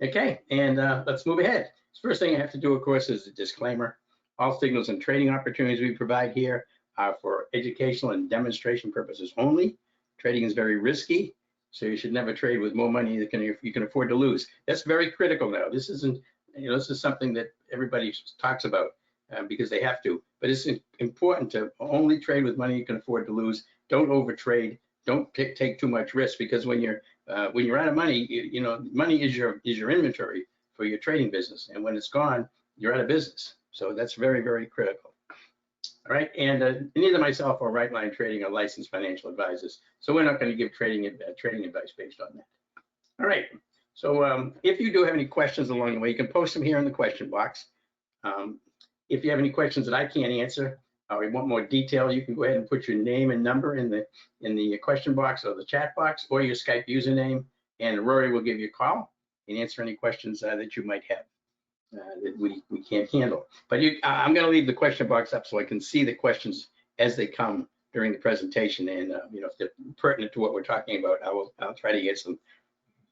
Okay, and let's move ahead. First thing I have to do, of course, is a disclaimer. All signals and trading opportunities we provide here are for educational and demonstration purposes only. Trading is very risky, so you should never trade with more money than you can afford to lose. That's very critical now. This isn't, this is something that everybody talks about because they have to, but it's important to only trade with money you can afford to lose. Don't overtrade. Don't take too much risk, because when you're out of money, money is your inventory for your trading business, and when it's gone, you're out of business. So that's very, very critical. All right, and neither myself or Right Line Trading are licensed financial advisors, so we're not going to give trading advice based on that. All right, so if you do have any questions along the way, you can post them here in the question box. If you have any questions that I can't answer, or you want more detail, you can go ahead and put your name and number in the question box or the chat box, or your Skype username, and Rory will give you a call and answer any questions that you might have that we can't handle. But I'm going to leave the question box up so I can see the questions as they come during the presentation, and if they're pertinent to what we're talking about, I'll try to answer them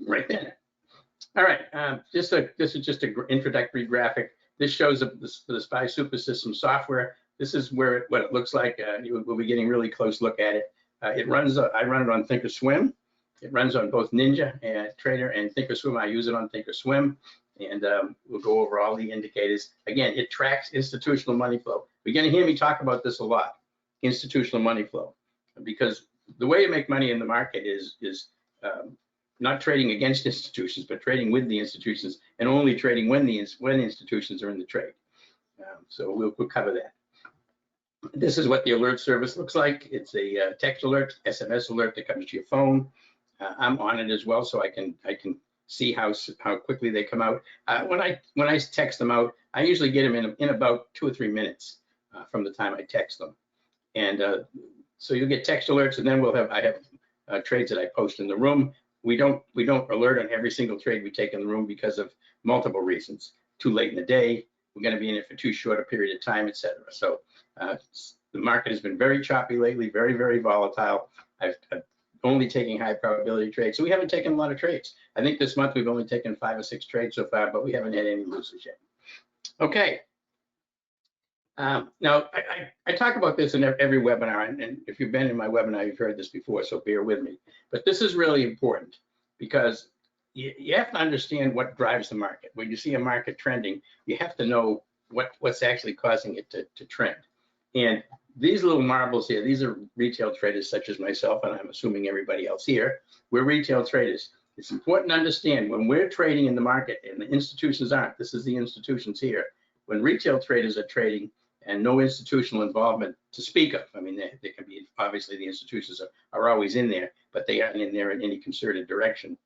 right then. All right, this is just an introductory graphic. This shows the SPY Super System software. This is what it looks like. We'll be getting a really close look at it. I run it on thinkorswim. It runs on both Ninja and Trader and thinkorswim. I use it on thinkorswim, and we'll go over all the indicators. Again, it tracks institutional money flow. You're going to hear me talk about this a lot, institutional money flow, because the way you make money in the market is not trading against institutions, but trading with the institutions, and only trading when institutions are in the trade. So we'll cover that. This is what the alert service looks like. It's a text alert, SMS alert that comes to your phone. I'm on it as well, so I can see how quickly they come out. When I text them out, I usually get them in about 2 or 3 minutes from the time I text them. And so you'll get text alerts, and then I have trades that I post in the room. We don't alert on every single trade we take in the room because of multiple reasons. Too late in the day, we're going to be in it for too short a period of time, etc. So the market has been very choppy lately, very, very volatile. I've only taking high probability trades, so we haven't taken a lot of trades. I think this month we've only taken 5 or 6 trades so far, but we haven't had any losers yet. Okay. Now I talk about this in every webinar, and if you've been in my webinar, you've heard this before, so bear with me. But this is really important, because you have to understand what drives the market. When you see a market trending, you have to know what's actually causing it to trend. And these little marbles here, these are retail traders such as myself, and I'm assuming everybody else here. We're retail traders. It's important to understand when we're trading in the market and the institutions aren't. This is the institutions here. When retail traders are trading and no institutional involvement to speak of, I mean, there can be, obviously the institutions are always in there, but they aren't in there in any concerted direction.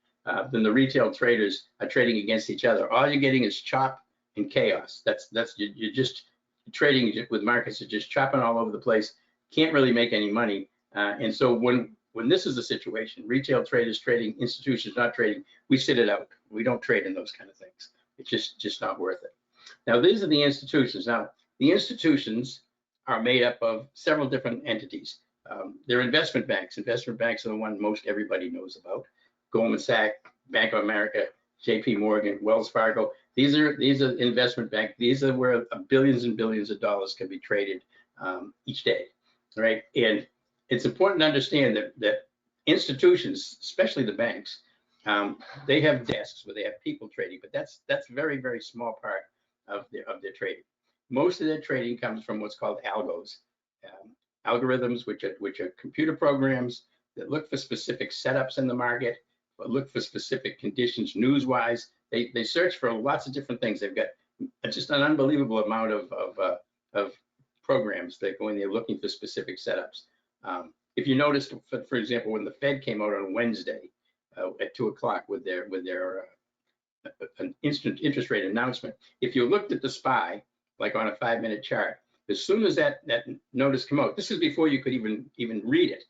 Then the retail traders are trading against each other. All you're getting is chop and chaos. You're just trading with markets that are just chopping all over the place. Can't really make any money. And so when this is the situation, retail traders trading, institutions not trading, we sit it out. We don't trade in those kind of things. It's just not worth it. Now, these are the institutions. Now, the institutions are made up of several different entities. They're investment banks. Investment banks are the one most everybody knows about. Goldman Sachs, Bank of America, JP Morgan, Wells Fargo. These are investment banks. These are where billions and billions of dollars can be traded each day, right? And it's important to understand that institutions, especially the banks, they have desks where they have people trading, but that's a very, very small part of their trading. Most of their trading comes from what's called algos, algorithms, which are computer programs that look for specific setups in the market, but look for specific conditions news-wise. They search for lots of different things. They've got just an unbelievable amount of programs that go in there looking for specific setups. If you noticed, for example, when the Fed came out on Wednesday at 2 o'clock with their an instant interest rate announcement, if you looked at the SPY, like on a 5-minute chart, as soon as that notice came out, this is before you could even read it.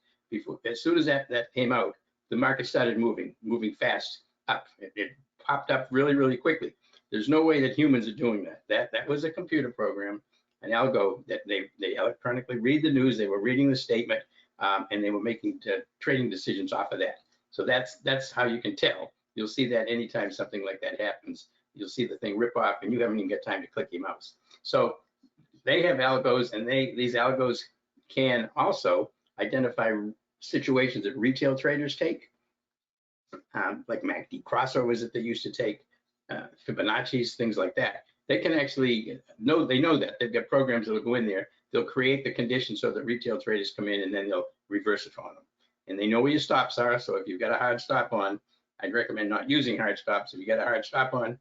As soon as that came out, the market started moving fast up. It popped up really, really quickly. There's no way that humans are doing that. That was a computer program, an algo that they electronically read the news. They were reading the statement, and they were making trading decisions off of that. So that's how you can tell you'll see that anytime something like that happens, you'll see the thing rip off and you haven't even got time to click your mouse. So they have algos, and these algos can also identify situations that retail traders take, like MACD crossovers that they used to take, Fibonacci's, things like that. They can actually they know that. They've got programs that will go in there. They'll create the conditions so that retail traders come in, and then they'll reverse it on them. And they know where your stops are. So if you've got a hard stop on, I'd recommend not using hard stops. If you got a hard stop on,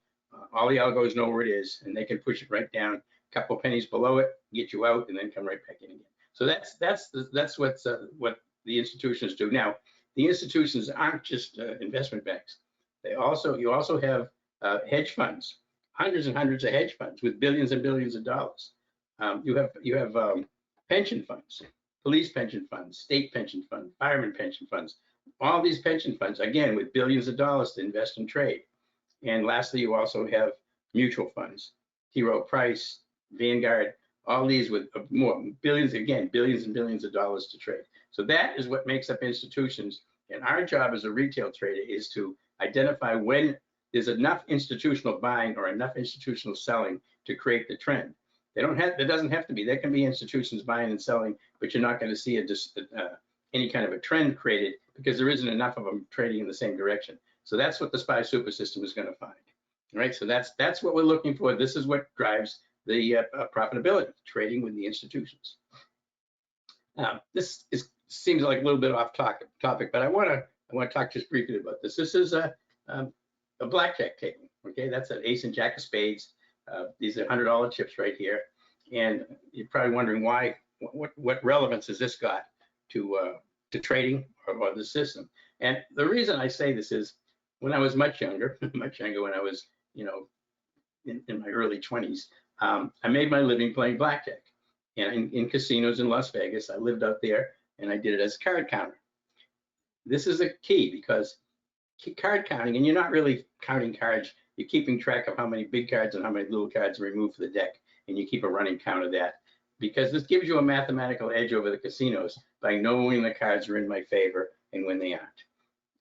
all the algos know where it is, and they can push it right down a couple pennies below it, get you out, and then come right back in again. So that's what the institutions do. Now, the institutions aren't just investment banks. You also have hedge funds, hundreds and hundreds of hedge funds with billions and billions of dollars. You have pension funds, police pension funds, state pension funds, fireman pension funds. All these pension funds, again, with billions of dollars to invest and trade. And lastly, you also have mutual funds, T. Rowe Price, Vanguard, all these with more billions, again, billions and billions of dollars to trade. So that is what makes up institutions. And our job as a retail trader is to identify when there's enough institutional buying or enough institutional selling to create the trend. There doesn't have to be. There can be institutions buying and selling, but you're not going to see any kind of a trend created because there isn't enough of them trading in the same direction. So that's what the SPY super system is going to find, right? So that's what we're looking for. This is what drives the profitability, trading with the institutions. This seems like a little bit off topic, but I want to talk just briefly about this. This is a blackjack table. Okay, that's an ace and jack of spades. These are $100 chips right here, and you're probably wondering why. What relevance has this got to trading or the system? And the reason I say this is, when I was much younger, when I was, in my early 20s, I made my living playing blackjack, and in casinos in Las Vegas. I lived out there, and I did it as a card counter. This is a key because card counting, and you're not really counting cards. You're keeping track of how many big cards and how many little cards are removed from the deck, and you keep a running count of that, because this gives you a mathematical edge over the casinos by knowing the cards are in my favor and when they aren't.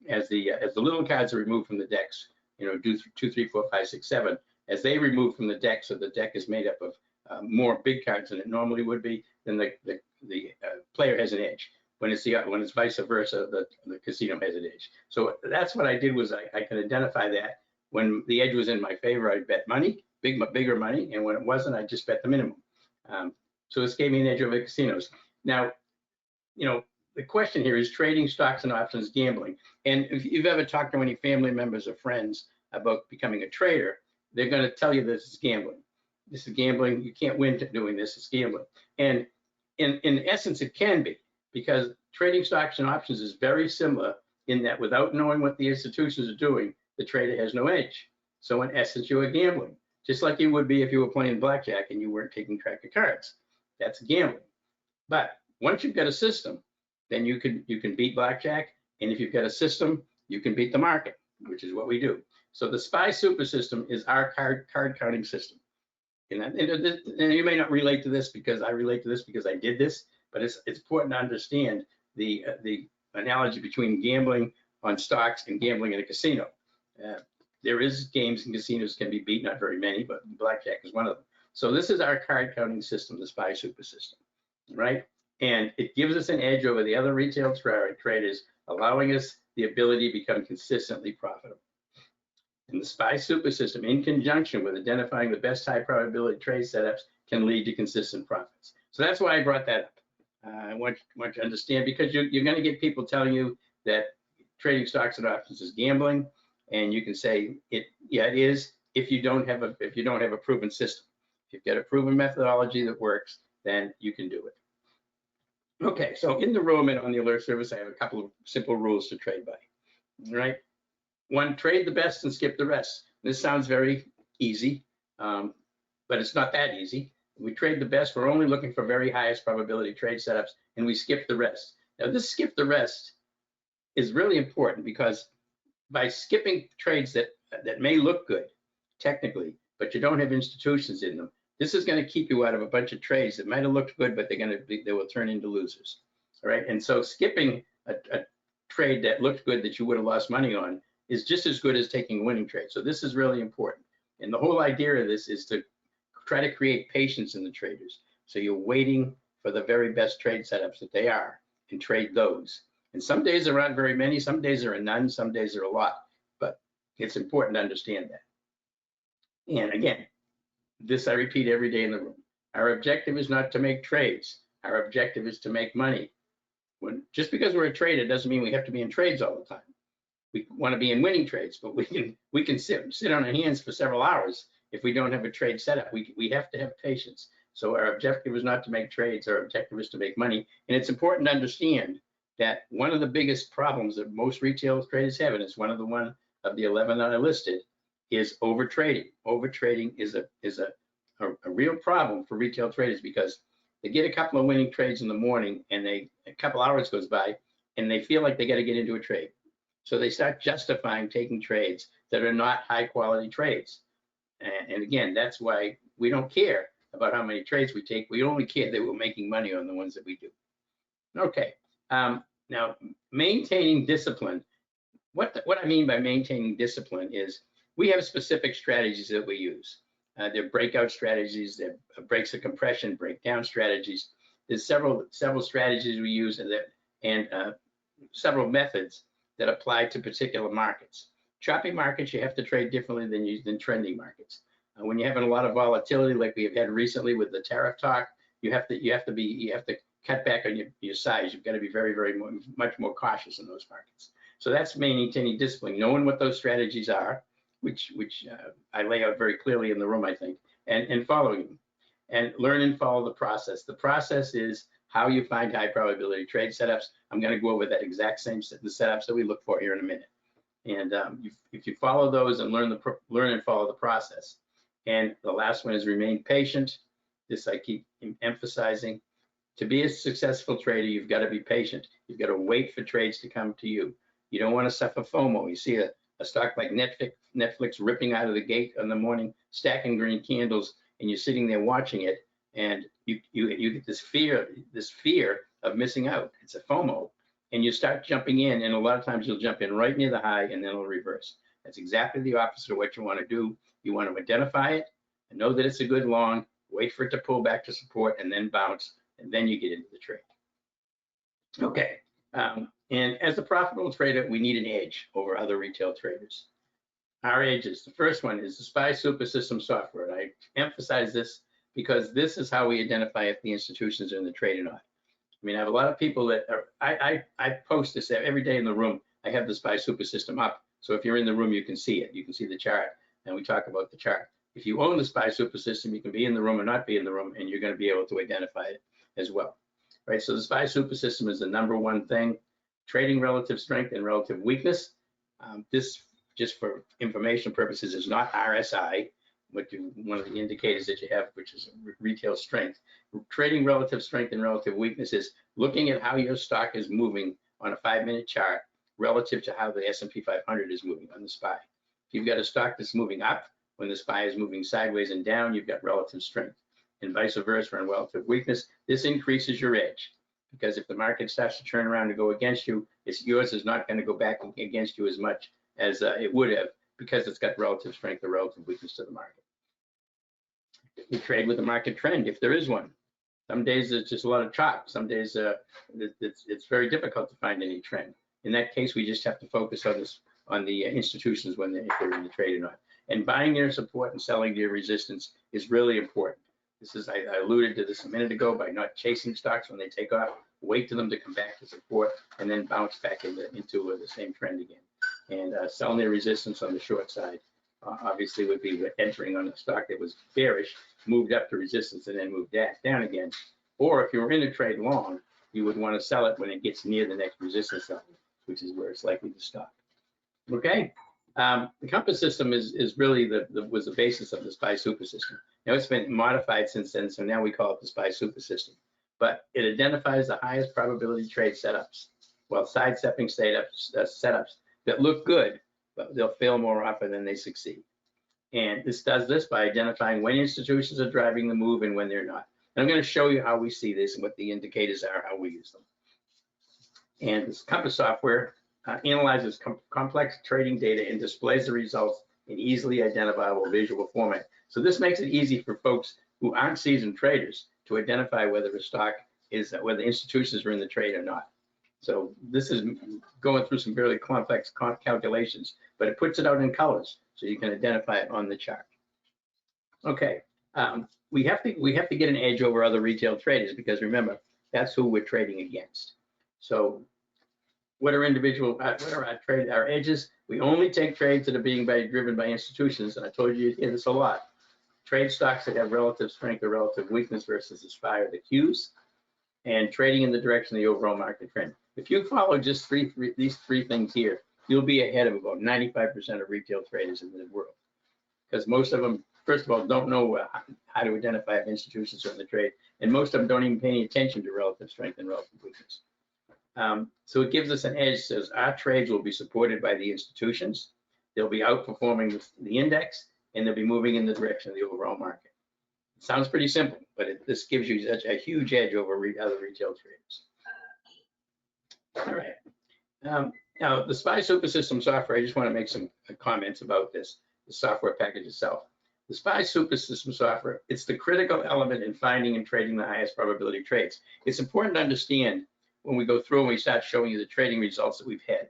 As the little cards are removed from the decks, do 2, 3, 4, 5, 6, 7. As they remove from the deck, so the deck is made up of more big cards than it normally would be, then the player has an edge. When it's vice versa, the casino has an edge. So that's what I did, was I could identify that. When the edge was in my favor, I bet money, bigger money, and when it wasn't, I just bet the minimum. So this gave me an edge over the casinos. Now, the question here is trading stocks and options gambling. And if you've ever talked to any family members or friends about becoming a trader, they're going to tell you this is gambling. This is gambling. You can't win doing this. It's gambling. And in essence, it can be, because trading stocks and options is very similar in that without knowing what the institutions are doing, the trader has no edge. So in essence, you are gambling, just like you would be if you were playing blackjack and you weren't taking track of cards. That's gambling. But once you've got a system, then you can beat blackjack. And if you've got a system, you can beat the market, which is what we do. So the SPY super system is our card counting system. And you may not relate to this, because I relate to this because I did this, but it's important to understand the analogy between gambling on stocks and gambling in a casino. There is games in casinos can be beat, not very many, but blackjack is one of them. So this is our card counting system, the SPY super system, right? And it gives us an edge over the other retail traders, allowing us the ability to become consistently profitable. And the SPY super system, in conjunction with identifying the best high probability trade setups, can lead to consistent profits. So that's why I brought that up. I want you to understand, because you're going to get people telling you that trading stocks and options is gambling, and you can say it is if you don't have a proven system. If you've got a proven methodology that works, then you can do it. Okay, so in the room and on the alert service, I have a couple of simple rules to trade by. All right. 1, trade the best and skip the rest. This sounds very easy, but it's not that easy. We trade the best. We're only looking for very highest probability trade setups, and we skip the rest. Now, this skip the rest is really important, because by skipping trades that may look good technically, but you don't have institutions in them, this is going to keep you out of a bunch of trades that might have looked good, but they will turn into losers. All right, and so skipping a trade that looked good that you would have lost money on is just as good as taking a winning trade. So this is really important. And the whole idea of this is to try to create patience in the traders. So you're waiting for the very best trade setups that they are and trade those. And some days there aren't very many, some days there are none, some days there are a lot, but it's important to understand that. And again, this I repeat every day in the room. Our objective is not to make trades. Our objective is to make money. Just because we're a trader doesn't mean we have to be in trades all the time. We want to be in winning trades, but we can sit on our hands for several hours if we don't have a trade setup. We have to have patience. So our objective is not to make trades. Our objective is to make money. And it's important to understand that one of the biggest problems that most retail traders have, and it's one of the 11 that I listed, is over trading. Over trading is a real problem for retail traders because they get a couple of winning trades in the morning and a couple hours goes by and they feel like they got to get into a trade. So they start justifying taking trades that are not high quality trades. And again, that's why we don't care about how many trades we take. We only care that we're making money on the ones that we do. Okay, now maintaining discipline. What I mean by maintaining discipline is we have specific strategies that we use. They're breakout strategies, they're breaks of compression, breakdown strategies. There's several strategies we use and several methods that apply to particular markets. Choppy markets, you have to trade differently than trending markets. When you're having a lot of volatility, like we have had recently with the tariff talk, you have to cut back on your size. You've got to be much more cautious in those markets. So that's maintaining discipline, knowing what those strategies are, which I lay out very clearly in the room, I think, and following them, and learn and follow the process. The process is how you find high probability trade setups. I'm going to go over that exact same the setups that we look for here in a minute. And if you follow those and learn and follow the process. And the last one is remain patient. This I keep emphasizing. To be a successful trader, you've got to be patient. You've got to wait for trades to come to you. You don't want to suffer FOMO. You see a stock like Netflix ripping out of the gate in the morning, stacking green candles, and you're sitting there watching it, and you get this fear of missing out. It's a FOMO, and you start jumping in, and a lot of times you'll jump in right near the high, and then it'll reverse. That's exactly the opposite of what you want to do. You want to identify it and know that it's a good long, wait for it to pull back to support, and then bounce, and then you get into the trade. Okay, and as a profitable trader, we need an edge over other retail traders. Our edges, the first one is the SPY Super System software. And I emphasize this because this is how we identify if the institutions are in the trade or not. I mean, I have a lot of people that are, I post this every day in the room. I have the SPY Super System up. So if you're in the room, you can see it. You can see the chart, and we talk about the chart. If you own the SPY Super System, you can be in the room or not be in the room, and you're going to be able to identify it as well. Right, so the SPY Super System is the #1 thing. Trading relative strength and relative weakness. This, just for information purposes, is not RSI, one of the indicators that you have, which is retail strength. Trading relative strength and relative weakness is looking at how your stock is moving on a 5-minute chart relative to how the S&P 500 is moving on the SPY. If you've got a stock that's moving up when the SPY is moving sideways and down, you've got relative strength. And vice versa on relative weakness, this increases your edge. Because if the market starts to turn around and go against you, yours is not going to go back against you as much as it would have, because it's got relative strength or relative weakness to the market. We trade with the market trend, if there is one. Some days it's just a lot of chop. Some days it's very difficult to find any trend. In that case, we just have to focus on the institutions if they're in the trade or not. And buying their support and selling their resistance is really important. I alluded to this a minute ago by not chasing stocks when they take off. Wait for them to come back to support and then bounce back into the same trend again. And selling their resistance on the short side obviously would be entering on a stock that was bearish, moved up to resistance, and then moved back down again. Or if you were in a trade long, you would want to sell it when it gets near the next resistance level, which is where it's likely to stop. Okay. The compass system is really was the basis of the SPY Super System. Now it's been modified since then, so now we call it the SPY Super System. But it identifies the highest probability trade setups, while sidestepping setups that look good, but they'll fail more often than they succeed. And this does this by identifying when institutions are driving the move and when they're not. And I'm going to show you how we see this and what the indicators are, how we use them. And this compass software analyzes complex trading data and displays the results in easily identifiable visual format. So this makes it easy for folks who aren't seasoned traders to identify whether a stock is, whether institutions are in the trade or not. So this is going through some fairly complex calculations, but it puts it out in colors so you can identify it on the chart. Okay, we have to get an edge over other retail traders, because remember, that's who we're trading against. So what are our edges? We only take trades that are being driven by institutions, and I told you hear this a lot. Trade stocks that have relative strength or relative weakness versus the SPY or the Qs, and trading in the direction of the overall market trend. If you follow just these three things here, you'll be ahead of about 95% of retail traders in the world, because most of them, first of all, don't know how to identify if institutions are in the trade, and most of them don't even pay any attention to relative strength and relative weakness. So it gives us an edge. Says our trades will be supported by the institutions, they'll be outperforming the index, and they'll be moving in the direction of the overall market. It sounds pretty simple, but this gives you such a huge edge over other retail traders. All right. Now, the SPY Super System software, I just want to make some comments about this, the software package itself. The SPY Super System software, it's the critical element in finding and trading the highest probability trades. It's important to understand when we go through and we start showing you the trading results that we've had,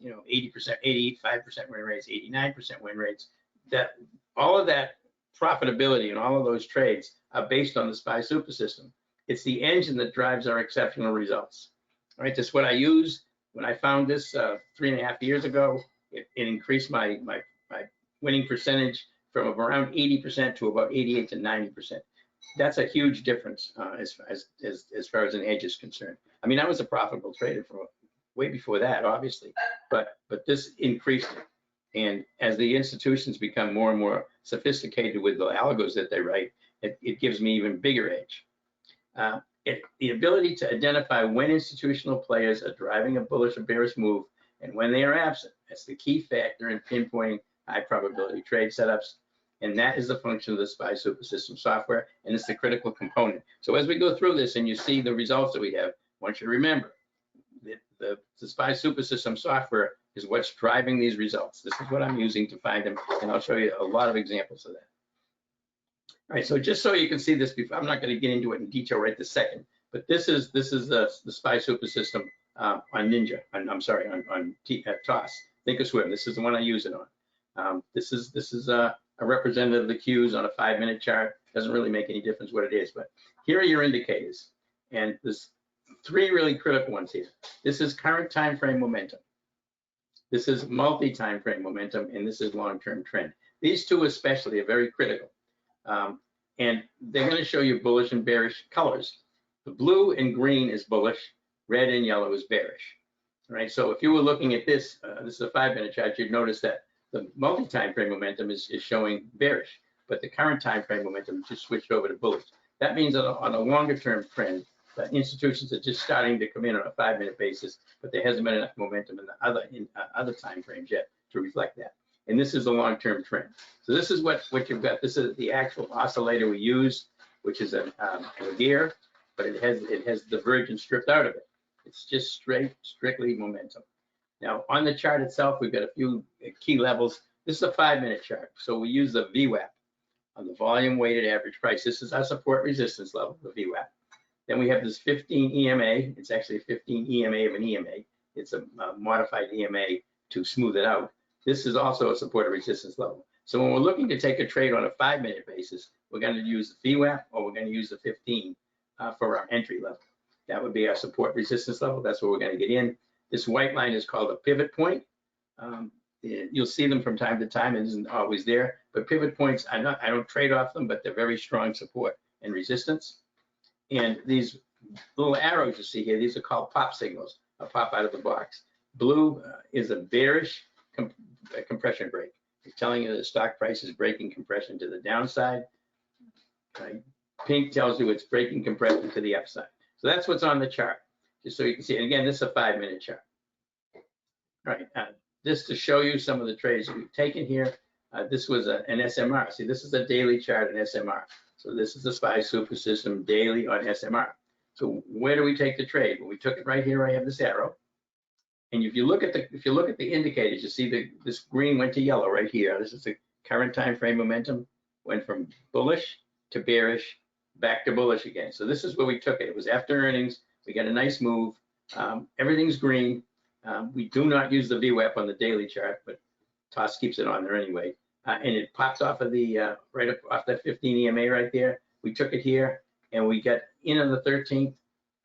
80%, 85% win rates, 89% win rates, that all of that profitability and all of those trades are based on the SPY Super System. It's the engine that drives our exceptional results. All right, that's what I use. When I found this 3.5 years ago, it increased my winning percentage from around 80% to about 88 to 90%. That's a huge difference as far as an edge is concerned. I mean, I was a profitable trader for way before that, obviously, but this increased it. And as the institutions become more and more sophisticated with the algos that they write, it gives me even bigger edge. The ability to identify when institutional players are driving a bullish or bearish move and when they are absent. That's the key factor in pinpointing high probability trade setups. And that is the function of the SPY Super System software, and it's the critical component. So as we go through this and you see the results that we have, I want you to remember that the SPY Super System software is what's driving these results. This is what I'm using to find them, and I'll show you a lot of examples of that. All right, so just so you can see this before, I'm not going to get into it in detail right this second, but this is the SPY Super System on Ninja. I'm sorry, on TOS. Thinkorswim. This is the one I use it on. This is a representative of the Qs on a 5-minute chart. Doesn't really make any difference what it is, but here are your indicators, and there's 3 really critical ones here. This is current time frame momentum. This is multi-time frame momentum, and this is long-term trend. These 2 especially are very critical. And they're going to show you bullish and bearish colors. The blue and green is bullish, red and yellow is bearish. All right, so if you were looking at this, this is a 5-minute chart, you'd notice that the multi-time frame momentum is showing bearish, but the current time frame momentum just switched over to bullish. That means that on a longer term trend, the institutions are just starting to come in on a 5-minute basis, but there hasn't been enough momentum in the other time frames yet to reflect that. And this is a long-term trend. So this is what you've got. This is the actual oscillator we use, which is a gear, but it has the virgin stripped out of it. It's just strictly momentum. Now on the chart itself, we've got a few key levels. This is a 5-minute chart, so we use the VWAP on the volume weighted average price. This is our support resistance level, the VWAP. Then we have this 15 EMA. It's actually a 15 EMA of an EMA. It's a modified EMA to smooth it out. This is also a support resistance level. So when we're looking to take a trade on a 5-minute basis, we're going to use the VWAP or we're going to use the 15 for our entry level. That would be our support resistance level. That's where we're going to get in. This white line is called a pivot point. You'll see them from time to time. It isn't always there, but pivot points, I don't trade off them, but they're very strong support and resistance. And these little arrows you see here, these are called pop signals, a pop out of the box. Blue is a bearish compression break. It's telling you the stock price is breaking compression to the downside. Pink tells you it's breaking compression to the upside. So that's what's on the chart, just so you can see. And again, this is a 5-minute chart. All right, just to show you some of the trades that we've taken here. This was an SMR. See, this is a daily chart in SMR. So this is the SPY Super System daily on SMR. So where do we take the trade? Well, we took it right here. I have this arrow. And if you look at the indicators, you see this green went to yellow right here. This is the current time frame momentum, went from bullish to bearish, back to bullish again. So this is where we took it. It was after earnings. We got a nice move. Everything's green. We do not use the VWAP on the daily chart, but Toss keeps it on there anyway. And it pops off of the right up off that 15 EMA right there. We took it here, and we got in on the 13th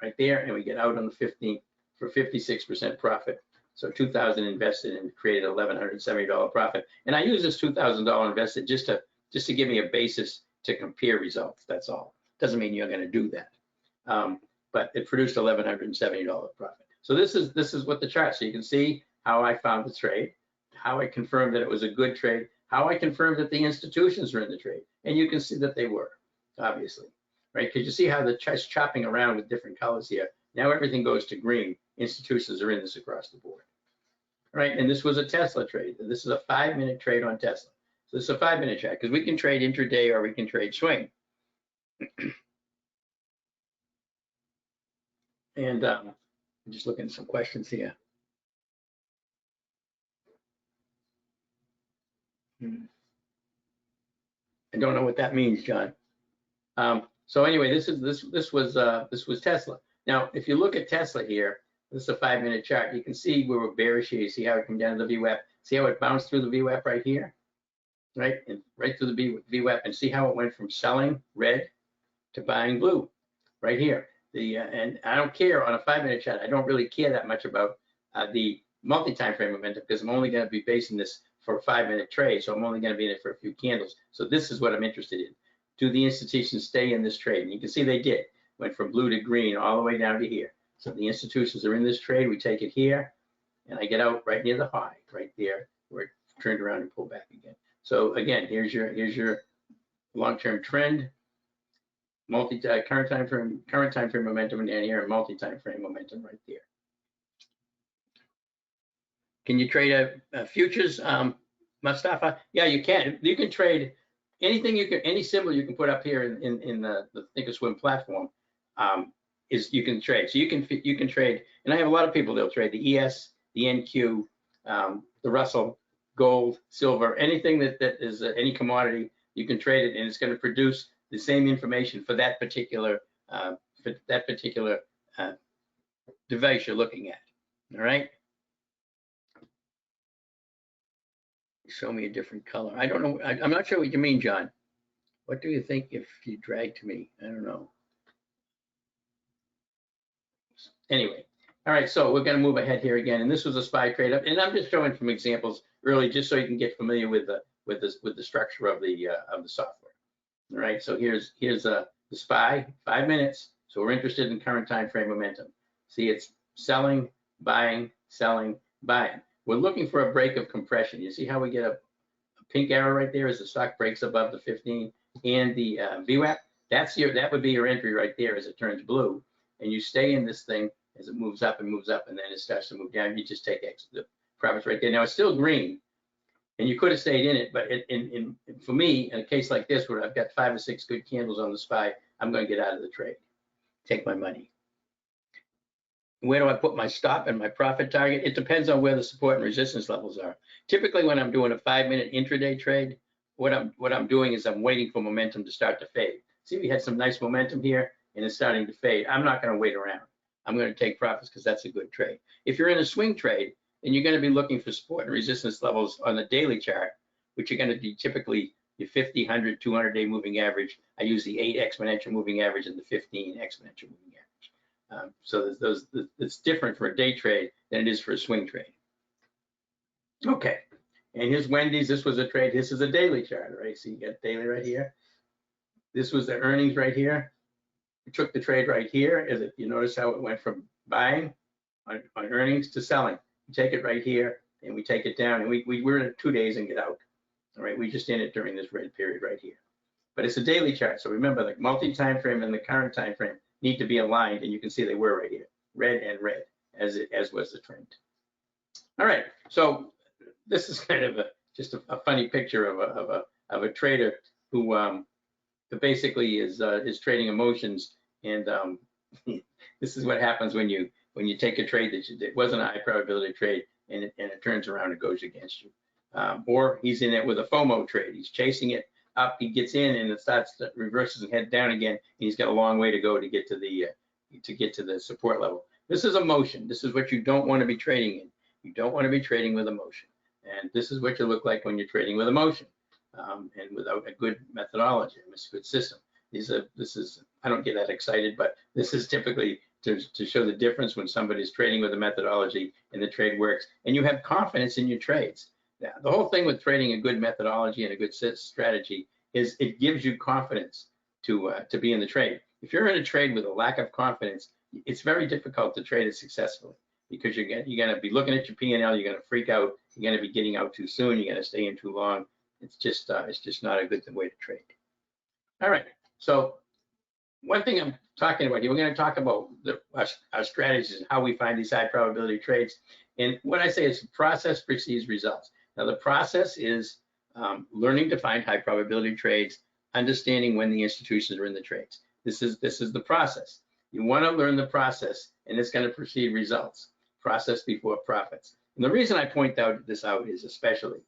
right there, and we get out on the 15th for 56% profit. So 2,000 invested and created $1,170 profit. And I use this $2,000 invested just to give me a basis to compare results. That's all. Doesn't mean you're going to do that. But it produced $1,170 profit. So this is what the chart. So you can see how I found the trade, how I confirmed that it was a good trade, how I confirmed that the institutions were in the trade, and you can see that they were, obviously, right? Because you see how the chart's chopping around with different colors here. Now everything goes to green. Institutions are in this across the board, right? And this was a Tesla trade. This is a 5-minute trade on Tesla. So this is a 5-minute chart because we can trade intraday or we can trade swing. And I'm just looking at some questions here. I don't know what that means, John. So anyway, this was Tesla. Now, if you look at Tesla here, this is a 5-minute chart. You can see we were bearish here. You see how it came down to the VWAP. See how it bounced through the VWAP right here, right, and right through the VWAP, and see how it went from selling red to buying blue, right here. And I don't care on a 5-minute chart. I don't really care that much about the multi-time frame momentum because I'm only going to be basing this for a 5-minute trade. So I'm only going to be in it for a few candles. So this is what I'm interested in. Do the institutions stay in this trade? And you can see they did. Went from blue to green all the way down to here. So the institutions are in this trade. We take it here, and I get out right near the high, right there, where it turned around and pulled back again. So again, here's your long-term trend, current time frame momentum, and here multi-time frame momentum right there. Can you trade futures, Mustafa? Yeah, you can. You can trade anything any symbol you can put up here in the Thinkorswim platform. You can trade. So you can trade, and I have a lot of people that'll trade the ES, the NQ, the Russell, gold, silver, anything that is any commodity. You can trade it, and it's going to produce the same information for that particular device you're looking at. All right. Show me a different color. I don't know. I'm not sure what you mean, John. What do you think if you drag to me? I don't know. Anyway, all right, so we're going to move ahead here again, and this was a SPY trade up, and I'm just showing some examples early, just so you can get familiar with the structure of the software. All right, so here's the SPY, 5 minutes. So we're interested in current time frame momentum. See, it's selling, buying, selling, buying. We're looking for a break of compression. You see how we get a pink arrow right there as the stock breaks above the 15 and the VWAP? That would be your entry right there as it turns blue. And you stay in this thing as it moves up, and then it starts to move down. You just take the profits right there. Now it's still green, and you could have stayed in it, but for me, in a case like this where I've got 5 or 6 good candles on the SPY, I'm going to get out of the trade, take my money. Where do I put my stop and my profit target? It depends on where the support and resistance levels are. Typically, when I'm doing a 5-minute intraday trade, what I'm doing is I'm waiting for momentum to start to fade. See, we had some nice momentum here, and it's starting to fade. I'm not going to wait around. I'm going to take profits because that's a good trade. If you're in a swing trade, then you're going to be looking for support and resistance levels on the daily chart, which are going to be typically your 50, 100, 200-day moving average. I use the 8 exponential moving average and the 15 exponential moving average. So it's different for a day trade than it is for a swing trade. Okay, and here's Wendy's. This was a trade. This is a daily chart, right? So you got daily right here. This was the earnings right here. We took the trade right here. You notice how it went from buying on earnings to selling. We take it right here, and we take it down, and we're in it 2 days and get out. All right, we just in it during this red period right here. But it's a daily chart, so remember the multi-time frame and the current time frame need to be aligned, and you can see they were right here, red and red, as was the trend. All right, so this is kind of just a funny picture of a trader who basically is trading emotions, and this is what happens when you when you take a trade that wasn't a high probability trade and it turns around and goes against you. Or he's in it with a FOMO trade. He's chasing it up, he gets in and it starts to reverses and head down again. And he's got a long way to go to get to the support level. This is emotion. This is what you don't want to be trading in. You don't want to be trading with emotion. And this is what you look like when you're trading with emotion and without a good methodology, a good system. I don't get that excited, but this is typically to show the difference when somebody's trading with a methodology and the trade works and you have confidence in your trades. Yeah, the whole thing with trading a good methodology and a good strategy is it gives you confidence to be in the trade. If you're in a trade with a lack of confidence, it's very difficult to trade it successfully because you're going to be looking at your P&L, you're going to freak out, you're going to be getting out too soon, you're going to stay in too long. It's just not a good way to trade. All right, so one thing I'm talking about here, we're going to talk about our strategies and how we find these high probability trades. And what I say is process precedes results. Now the process is learning to find high probability trades, understanding when the institutions are in the trades. This is the process. You want to learn the process, and it's going to precede results. Process before profits. And the reason I point this out is especially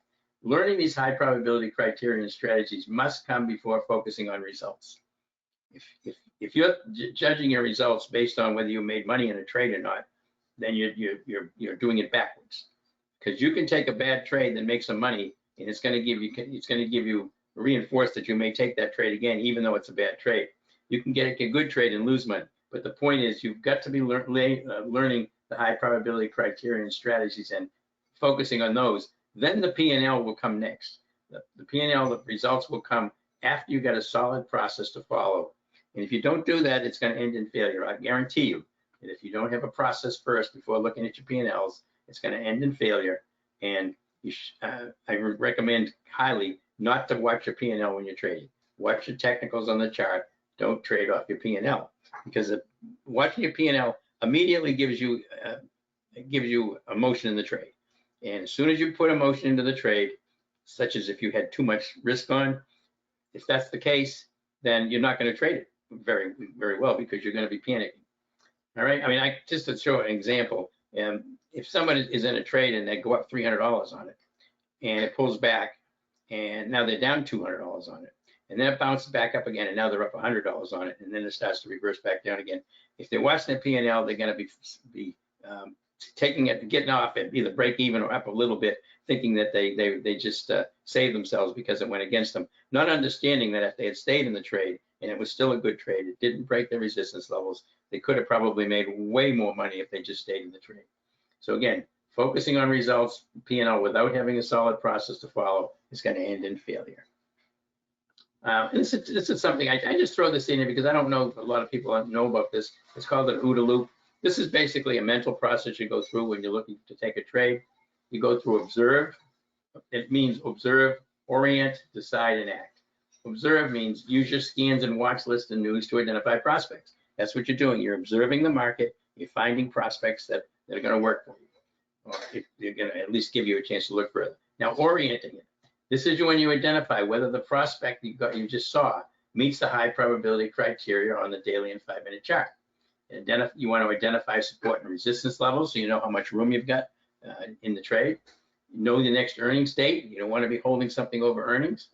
learning these high probability criteria and strategies must come before focusing on results. If you're judging your results based on whether you made money in a trade or not, then you're doing it backwards. Because you can take a bad trade that makes some money, and it's going to give you reinforce that you may take that trade again, even though it's a bad trade. You can get a good trade and lose money, but the point is you've got to be learning the high probability criteria and strategies and focusing on those. Then the P&L will come next. The P&L, the results will come after you got a solid process to follow. And if you don't do that, it's going to end in failure. I guarantee you that if you don't have a process first before looking at your P&Ls, it's going to end in failure. And I would recommend highly not to watch your P&L when you're trading. Watch your technicals on the chart. Don't trade off your P&L, because watching your P&L immediately gives you emotion in the trade. And as soon as you put emotion into the trade, such as if you had too much risk on, if that's the case, then you're not going to trade it very, very well because you're going to be panicking. All right. I mean, just to show an example, if someone is in a trade and they go up $300 on it and it pulls back and now they're down $200 on it, and then it bounces back up again and now they're up $100 on it, and then it starts to reverse back down again. If they're watching their P&L, they're going to be taking it, getting off at either break even or up a little bit, thinking that they just saved themselves because it went against them, not understanding that if they had stayed in the trade and it was still a good trade, it didn't break the resistance levels, they could have probably made way more money if they just stayed in the trade. So again, focusing on results, P&L without having a solid process to follow is going to end in failure. This is something I just throw this in here because I don't know if a lot of people know about this. It's called an OODA loop. This is basically a mental process you go through when you're looking to take a trade. You go through observe. It means observe, orient, decide, and act. Observe means use your scans and watch lists and news to identify prospects. That's what you're doing. You're observing the market. You're finding prospects that are going to work for you, or they're going to at least give you a chance to look further. Now, orienting it. This is when you identify whether the prospect you just saw meets the high probability criteria on the daily and 5-minute chart. You want to identify support and resistance levels so you know how much room you've got in the trade. You know the next earnings date. You don't want to be holding something over earnings.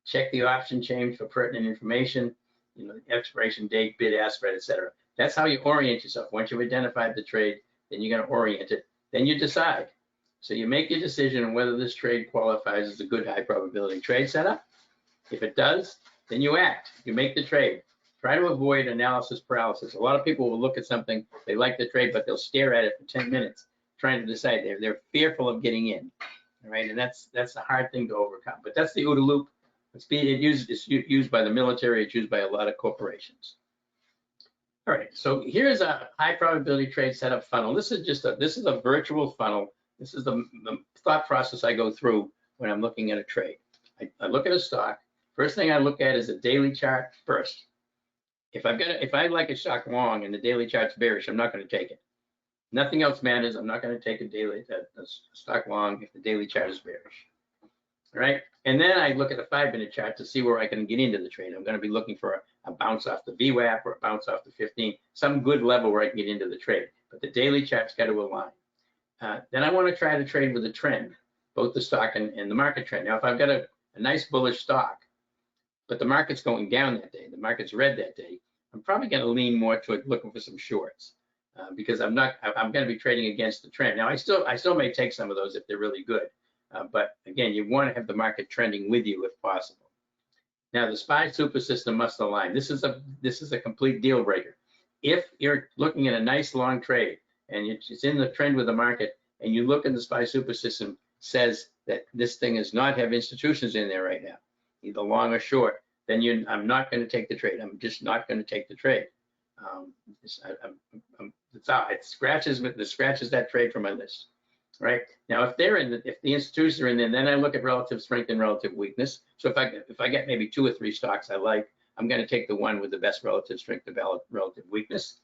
Check the option chain for pertinent information, the expiration date, bid, ask spread, etc. That's how you orient yourself. Once you've identified the trade, then you're going to orient it. Then you decide. So you make your decision on whether this trade qualifies as a good high probability trade setup. If it does, then you act. You make the trade. Try to avoid analysis paralysis. A lot of people will look at something, they like the trade, but they'll stare at it for 10 minutes trying to decide. They're fearful of getting in, all right? And that's a hard thing to overcome. But that's the OODA loop. It's used by the military. It's used by a lot of corporations. All right, so here's a high probability trade setup funnel. This is a virtual funnel. This is the thought process I go through when I'm looking at a trade. I look at a stock. First thing I look at is a daily chart first. If I like a stock long and the daily chart's bearish, I'm not going to take it. Nothing else matters. I'm not going to take a stock long if the daily chart is bearish. All right, and then I look at a 5-minute chart to see where I can get into the trade. I'm going to be looking for a bounce off the VWAP or a bounce off the 15, some good level where I can get into the trade. but the daily chart's got to align. Then I want to try to trade with the trend, both the stock and the market trend. Now, if I've got a nice bullish stock, but the market's going down that day, the market's red that day, I'm probably going to lean more toward looking for some shorts because I'm going to be trading against the trend. Now, I still may take some of those if they're really good, but again, you want to have the market trending with you if possible. Now, the SPY super system must align. This is a complete deal breaker. If you're looking at a nice long trade and it's in the trend with the market, and you look at the SPY super system says that this thing does not have institutions in there right now, either long or short, then I'm not going to take the trade. I'm just not going to take the trade. It scratches that trade from my list. Right now, if the institutions are in there, then I look at relative strength and relative weakness. So if I get maybe 2 or 3 stocks I like, I'm going to take the one with the best relative strength and relative weakness.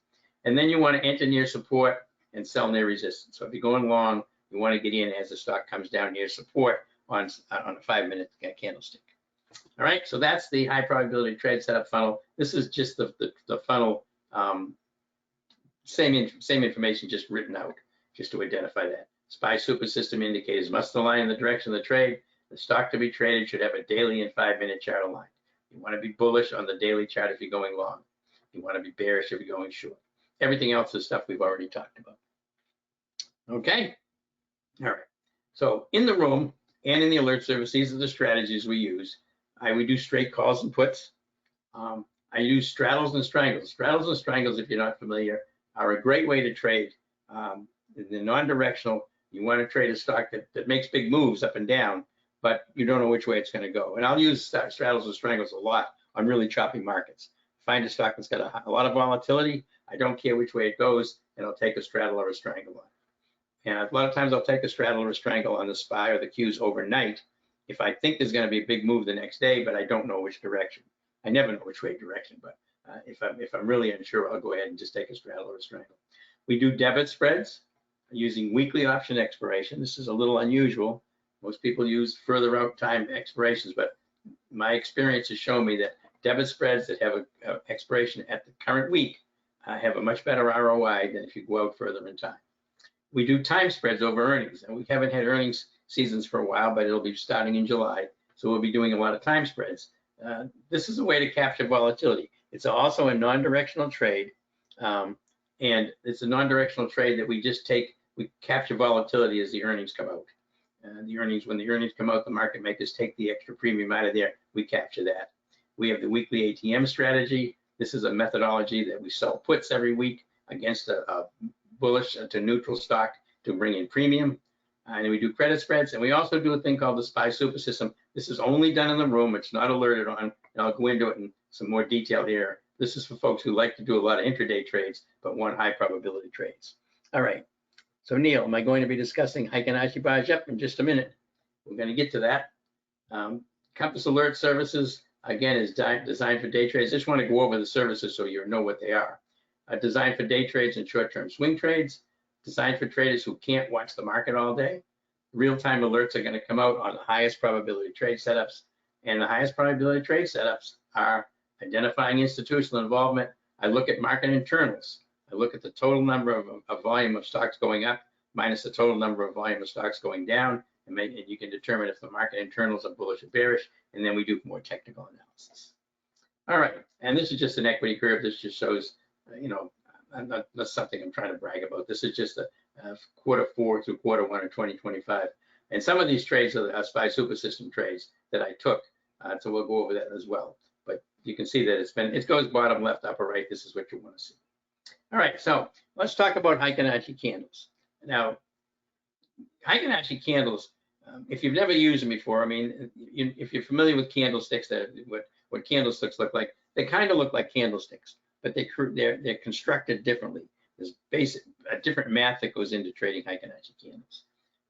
And then you want to enter near support and sell near resistance. So if you're going long, you want to get in as the stock comes down near support on a 5-minute candlestick. All right, so that's the high probability trade setup funnel. This is just the funnel, same information just written out, just to identify that. SPY super system indicators must align in the direction of the trade. The stock to be traded should have a daily and 5-minute chart aligned. You want to be bullish on the daily chart if you're going long. You want to be bearish if you're going short. Everything else is stuff we've already talked about. Okay, all right. So in the room and in the alert service, these are the strategies we use. We do straight calls and puts. I use straddles and strangles. Straddles and strangles, if you're not familiar, are a great way to trade. They're non-directional. You want to trade a stock that makes big moves up and down, but you don't know which way it's going to go. And I'll use straddles and strangles a lot on really choppy markets. Find a stock that's got a lot of volatility. I don't care which way it goes, and I'll take a straddle or a strangle on it. And a lot of times I'll take a straddle or a strangle on the SPY or the Qs overnight if I think there's going to be a big move the next day, but I don't know which direction. I never know which way direction, but if I'm really unsure, I'll go ahead and just take a straddle or a strangle. We do debit spreads using weekly option expiration. This is a little unusual. Most people use further out time expirations, but my experience has shown me that debit spreads that have an expiration at the current week have a much better ROI than if you go out further in time. We do time spreads over earnings, and we haven't had earnings seasons for a while, but it'll be starting in July, so we'll be doing a lot of time spreads. This is a way to capture volatility. It's also a non-directional trade, and it's a non-directional trade that we capture volatility as the earnings come out. When the earnings come out, the market makers take the extra premium out of there. We capture that. We have the weekly ATM strategy. This is a methodology that we sell puts every week against a bullish to neutral stock to bring in premium. And we do credit spreads, and we also do a thing called the SPY super system. This is only done in the room. It's not alerted on, and I'll go into it in some more detail here. This is for folks who like to do a lot of intraday trades, but want high probability trades. All right. So Neil, am I going to be discussing Heiken Ashi bars? Yep, in just a minute. We're going to get to that. Compass Alert Services, again, is designed for day trades. I just want to go over the services so you know what they are. Designed for day trades and short-term swing trades. Designed for traders who can't watch the market all day. Real-time alerts are going to come out on the highest probability trade setups. And the highest probability trade setups are identifying institutional involvement. I look at market internals. I look at the total number of volume of stocks going up minus the total number of volume of stocks going down, and you can determine if the market internals are bullish or bearish, and then we do more technical analysis. All right, and this is just an equity curve. This just shows, that's something I'm trying to brag about. This is just a Q4 through Q1 of 2025. And some of these trades are the SPY super system trades that I took, so we'll go over that as well. But you can see that it goes bottom left, upper right. This is what you want to see. All right, so let's talk about Heiken Ashi candles. Now, Heiken Ashi candles, if you've never used them before, I mean, if you're familiar with candlesticks, what candlesticks look like, they kind of look like candlesticks, but they're constructed differently. There's a different math that goes into trading Heiken Ashi candles.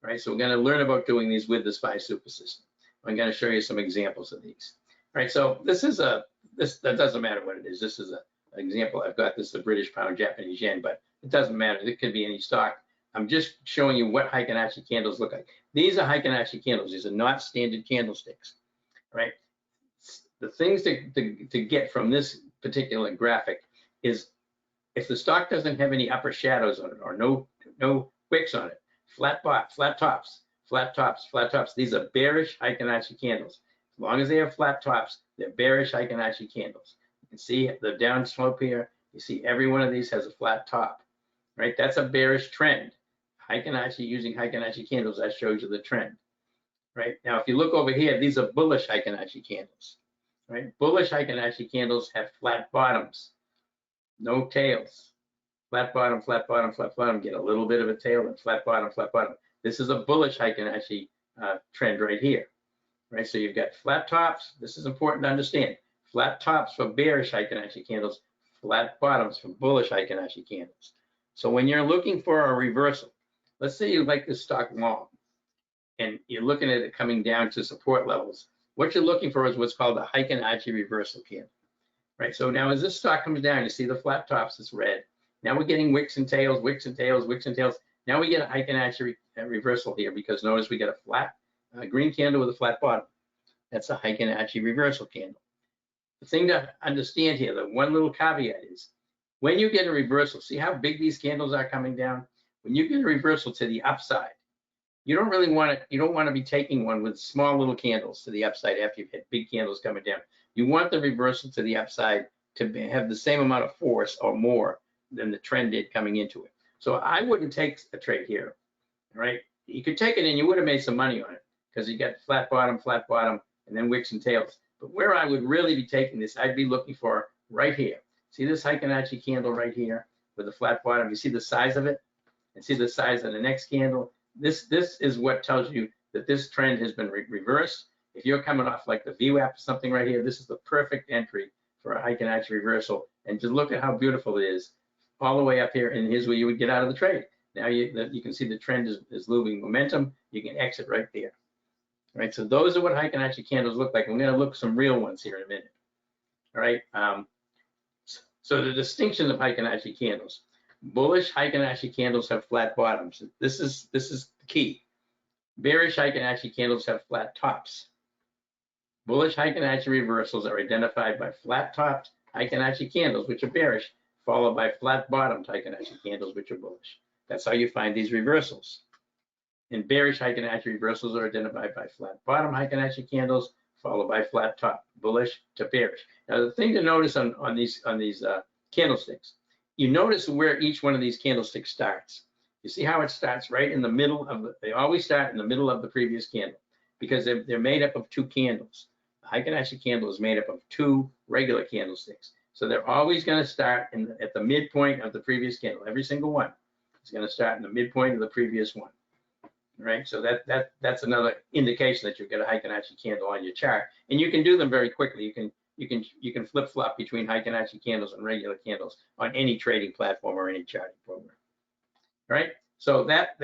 All right, so we're going to learn about doing these with the SPY super system. I'm going to show you some examples of these. All right, so that doesn't matter what it is. This is an example I've got. This is the British pound, Japanese yen, but it doesn't matter. It could be any stock. I'm just showing you what Heiken Ashi candles look like. These are Heiken Ashi candles. These are not standard candlesticks, right? The things to get from this particular graphic is If the stock doesn't have any upper shadows on it or no wicks on it, flat tops, flat tops, flat tops, these are bearish Heiken Ashi candles. As long as they have flat tops, they're bearish Heiken Ashi candles. You can see the down slope here. You see every one of these has a flat top, right? That's a bearish trend. Heiken Ashi, using Heiken Ashi candles, that shows you the trend, right? Now, if you look over here, these are bullish Heiken Ashi candles, right? Bullish Heiken Ashi candles have flat bottoms, no tails. Flat bottom, flat bottom, flat bottom, get a little bit of a tail, and flat bottom, flat bottom. This is a bullish Heiken Ashi trend right here, right? So you've got flat tops. This is important to understand. Flat tops for bearish Heiken Ashi candles, flat bottoms for bullish Heiken Ashi candles. So when you're looking for a reversal, let's say you like this stock long, and you're looking at it coming down to support levels. What you're looking for is what's called a Heiken Ashi reversal candle, right? So now as this stock comes down, you see the flat tops, it's red. Now we're getting wicks and tails, wicks and tails, wicks and tails. Now we get a Heiken Ashi reversal here because notice we get a flat green candle with a flat bottom. That's a Heiken Ashi reversal candle. The thing to understand here, the one little caveat is when you get a reversal, see how big these candles are coming down? When you get a reversal to the upside, you don't really want to, you don't want to be taking one with small little candles to the upside after you've had big candles coming down. You want the reversal to the upside to have the same amount of force or more than the trend did coming into it. So I wouldn't take a trade here, right? You could take it and you would have made some money on it because you got flat bottom, and then wicks and tails. But where I would really be taking this, I'd be looking for right here. See this Heiken Ashi candle right here with the flat bottom? You see the size of it? And see the size of the next candle? This is what tells you that this trend has been reversed. If you're coming off like the VWAP or something right here, this is the perfect entry for a Heiken Ashi reversal. And just look at how beautiful it is all the way up here, and here's where you would get out of the trade. Now you can see the trend is losing momentum. You can exit right there. Right, so those are what Heiken Ashi candles look like. I'm going to look some real ones here in a minute. All right, so the distinction of Heiken Ashi candles. Bullish Heiken Ashi candles have flat bottoms. This is the key. Bearish Heiken Ashi candles have flat tops. Bullish Heiken Ashi reversals are identified by flat topped Heiken Ashi candles, which are bearish, followed by flat bottomed Heiken Ashi candles, which are bullish. That's how you find these reversals. And bearish Heiken Ashi reversals are identified by flat bottom Heiken Ashi candles, followed by flat top, bullish to bearish. Now the thing to notice on these candlesticks, you notice where each one of these candlesticks starts. You see how it starts right in the middle of they always start in the middle of the previous candle because they're made up of two candles. The Heiken Ashi candle is made up of two regular candlesticks. So they're always going to start at the midpoint of the previous candle. Every single one is going to start in the midpoint of the previous one. Right, so that's another indication that you've got a Heiken Ashi candle on your chart, and you can do them very quickly. You can flip flop between Heiken Ashi candles and regular candles on any trading platform or any charting program. Right, so that's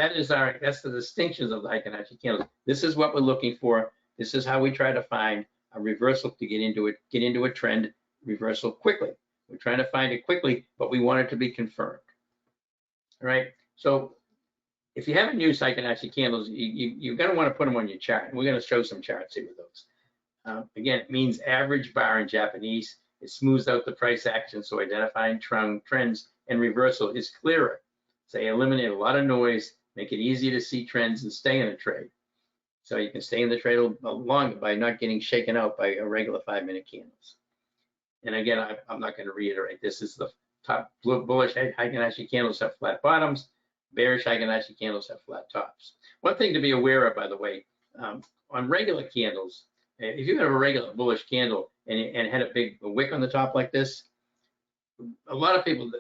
the distinctions of the Heiken Ashi candles. This is what we're looking for. This is how we try to find a reversal to get into a trend reversal quickly. We're trying to find it quickly, but we want it to be confirmed. All right, so if you haven't used Heiken Ashi candles, you're going to want to put them on your chart. We're going to show some charts here with those. Again, it means average bar in Japanese. It smooths out the price action, so identifying trends and reversal is clearer. So they eliminate a lot of noise, make it easier to see trends and stay in a trade. So you can stay in the trade longer by not getting shaken out by irregular 5-minute candles. And again, I'm not going to reiterate. This is the top bullish Heiken Ashi candles have flat bottoms. Bearish Heiken Ashi candles have flat tops. One thing to be aware of, by the way, on regular candles, if you have a regular bullish candle and had a big wick on the top like this, a lot of people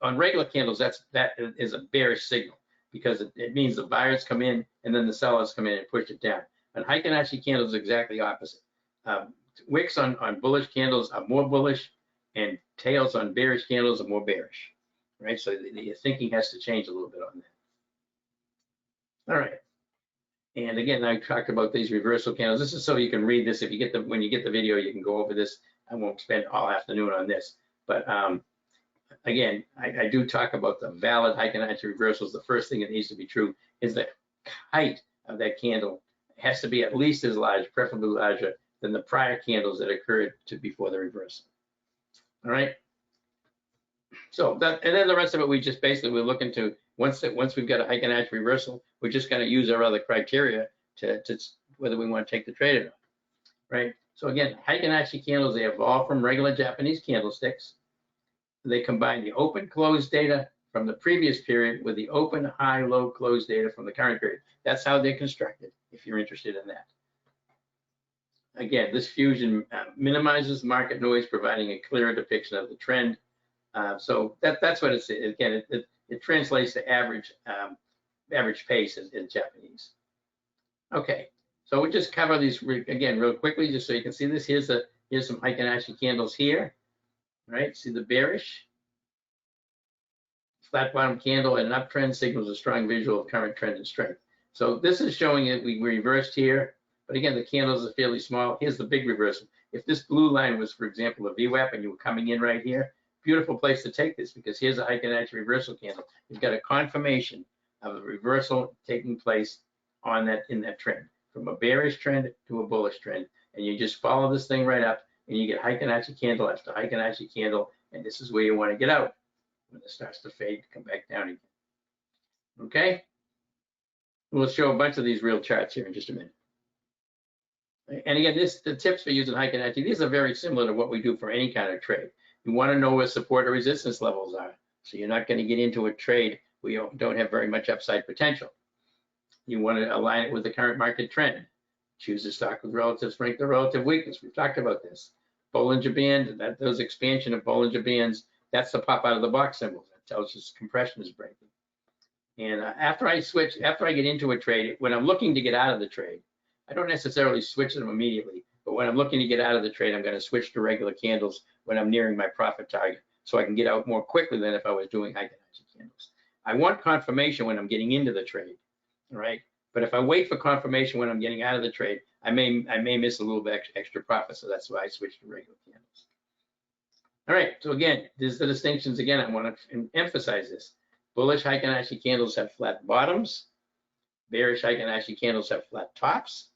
on regular candles, that is a bearish signal because it means the buyers come in and then the sellers come in and push it down. On Heiken Ashi candles, exactly opposite. Wicks on bullish candles are more bullish, and tails on bearish candles are more bearish. Right, so your thinking has to change a little bit on that. All right, and again, I talked about these reversal candles. This is so you can read this. If you get when you get the video, you can go over this. I won't spend all afternoon on this, but again, I do talk about the valid Heiken Ashi reversals. The first thing that needs to be true is the height of that candle has to be at least as large, preferably larger than the prior candles that occurred before the reversal. All right. So that, and then the rest of it, we just basically, we're looking to, once we've got a Heiken Ashi reversal, we're just going to use our other criteria to whether we want to take the trade or not, right? So again, Heiken Ashi candles, they evolved from regular Japanese candlesticks. They combine the open close data from the previous period with the open high low close data from the current period. That's how they're constructed, if you're interested in that. Again, this fusion minimizes market noise, providing a clearer depiction of the trend. So that's what it's, again, it translates to average pace in Japanese. Okay, so we'll just cover these again real quickly, just so you can see this. Here's some Heiken Ashi candles here, right? See the bearish flat bottom candle and an uptrend signals a strong visual of current trend and strength. So this is showing it. We reversed here, but again, the candles are fairly small. Here's the big reversal. If this blue line was, for example, a VWAP and you were coming in right here, beautiful place to take this, because here's a Heiken Ashi reversal candle. You've got a confirmation of a reversal taking place on that, in that trend, from a bearish trend to a bullish trend, and you just follow this thing right up, and you get Heiken Ashi candle after Heiken Ashi candle, and this is where you want to get out when it starts to fade, come back down again. Okay, we'll show a bunch of these real charts here in just a minute. And again, the tips for using Heiken Ashi, these are very similar to what we do for any kind of trade. You want to know where support or resistance levels are, so you're not going to get into a trade where you don't have very much upside potential. You want to align it with the current market trend. Choose a stock with relative strength or relative weakness. We've talked about this. Bollinger Band, those expansion of Bollinger Bands, that's the pop out of the box symbol. That tells us compression is breaking. And after I get into a trade, when I'm looking to get out of the trade, I don't necessarily switch them immediately, but when I'm looking to get out of the trade, I'm going to switch to regular candles when I'm nearing my profit target, so I can get out more quickly than if I was doing Heiken Ashi candles. I want confirmation when I'm getting into the trade, right? But if I wait for confirmation when I'm getting out of the trade, I may miss a little bit extra profit, so that's why I switch to regular candles. All right, so again, these are the distinctions. Again, I want to emphasize this. Bullish Heiken Ashi candles have flat bottoms. Bearish Heiken Ashi candles have flat tops.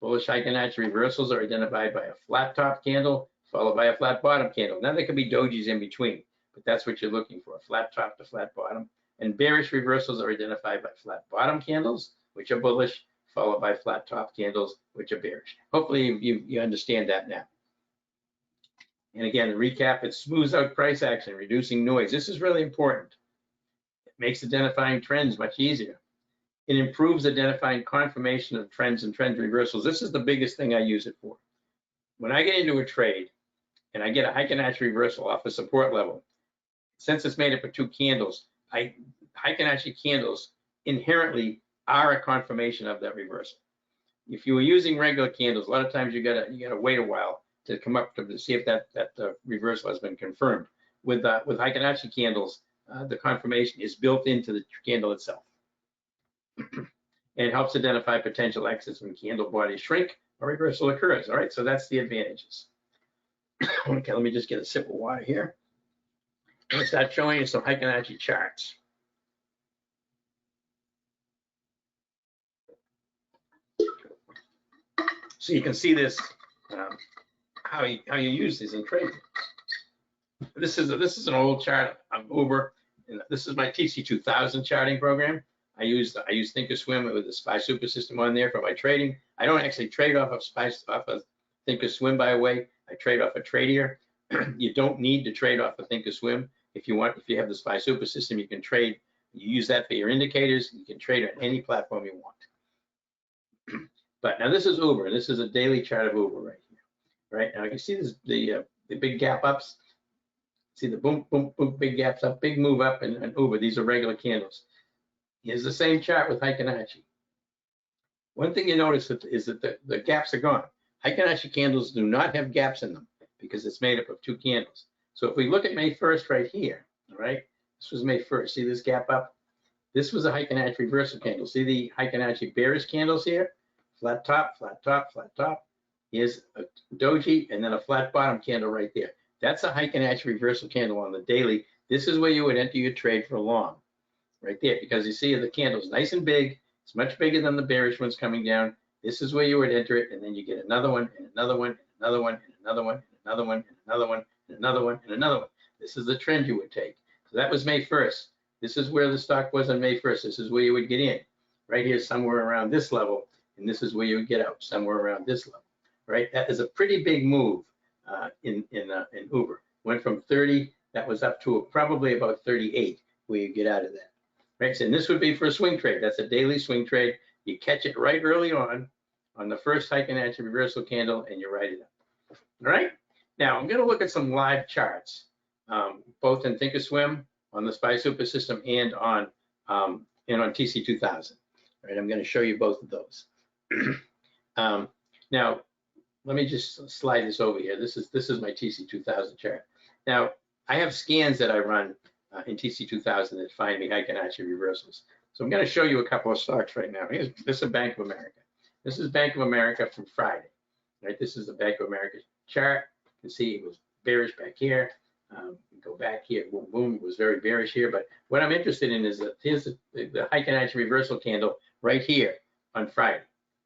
Bullish Heiken Ashi reversals are identified by a flat top candle followed by a flat bottom candle. Now there could be dojis in between, but that's what you're looking for, flat top to flat bottom. And bearish reversals are identified by flat bottom candles, which are bullish, followed by flat top candles, which are bearish. Hopefully you understand that now. And again, to recap, it smooths out price action, reducing noise. This is really important. It makes identifying trends much easier. It improves identifying confirmation of trends and trend reversals. This is the biggest thing I use it for. When I get into a trade and I get a Heiken Ashi reversal off a support level, since it's made up of two candles, Heiken Ashi candles inherently are a confirmation of that reversal. If you were using regular candles, a lot of times you gotta wait a while to come up to see if that reversal has been confirmed. With Heiken Ashi candles, the confirmation is built into the candle itself. And it helps identify potential exits when candle bodies shrink or reversal occurs. All right, so that's the advantages. Okay, let me just get a sip of water here. I'm gonna start showing you some Heiken Ashi charts. So you can see this, how you use these in trading. This is an old chart of Uber, and this is my TC2000 charting program. I use Thinkorswim with the SPY Super System on there for my trading. I don't actually trade off of Thinkorswim, by the way. I trade off of Tradier. You don't need to trade off of Thinkorswim. If you have the SPY Super System, you can trade. You use that for your indicators. You can trade on any platform you want. But now this is Uber. This is a daily chart of Uber right here. Right now you can see this, the big gap ups. See the boom, boom, boom, big gaps up, big move up, and Uber. These are regular candles. Here's the same chart with Heiken Ashi. One thing you notice is that the gaps are gone. Heiken Ashi candles do not have gaps in them because it's made up of two candles. So if we look at May 1st right here, all right, this was May 1st. See this gap up? This was a Heiken Ashi reversal candle. See the Heiken Ashi bearish candles here? Flat top, flat top, flat top. Here's a doji and then a flat bottom candle right there. That's a Heiken Ashi reversal candle on the daily. This is where you would enter your trade for long. Right there, because you see the candle's nice and big. It's much bigger than the bearish ones coming down. This is where you would enter it, and then you get another one, and another one, and another one, and another one, and another one, and another one, and another one, and another one. This is the trend you would take. So that was May 1st. This is where the stock was on May 1st. This is where you would get in. Right here, somewhere around this level, and this is where you would get out, somewhere around this level. Right? That is a pretty big move in Uber. Went from 30, that was up to probably about 38, where you get out of that. Right? And this would be for a swing trade. That's a daily swing trade. You catch it right early on the first Heiken Ashi reversal candle, and you write it up. All right? Now, I'm going to look at some live charts, both in Thinkorswim, on the SPY Super System, and on TC2000. All right, I'm going to show you both of those. Now, let me just slide this over here. This is my TC2000 chart. Now, I have scans that I run in TC2000 that find me Heiken Ashi reversals. So I'm going to show you a couple of stocks right now. This is Bank of America. This is Bank of America from Friday. Right, this is the Bank of America chart. You can see it was bearish back here. Go back here, boom, boom, it was very bearish here. But what I'm interested in is that here's the Heiken Ashi reversal candle right here on Friday.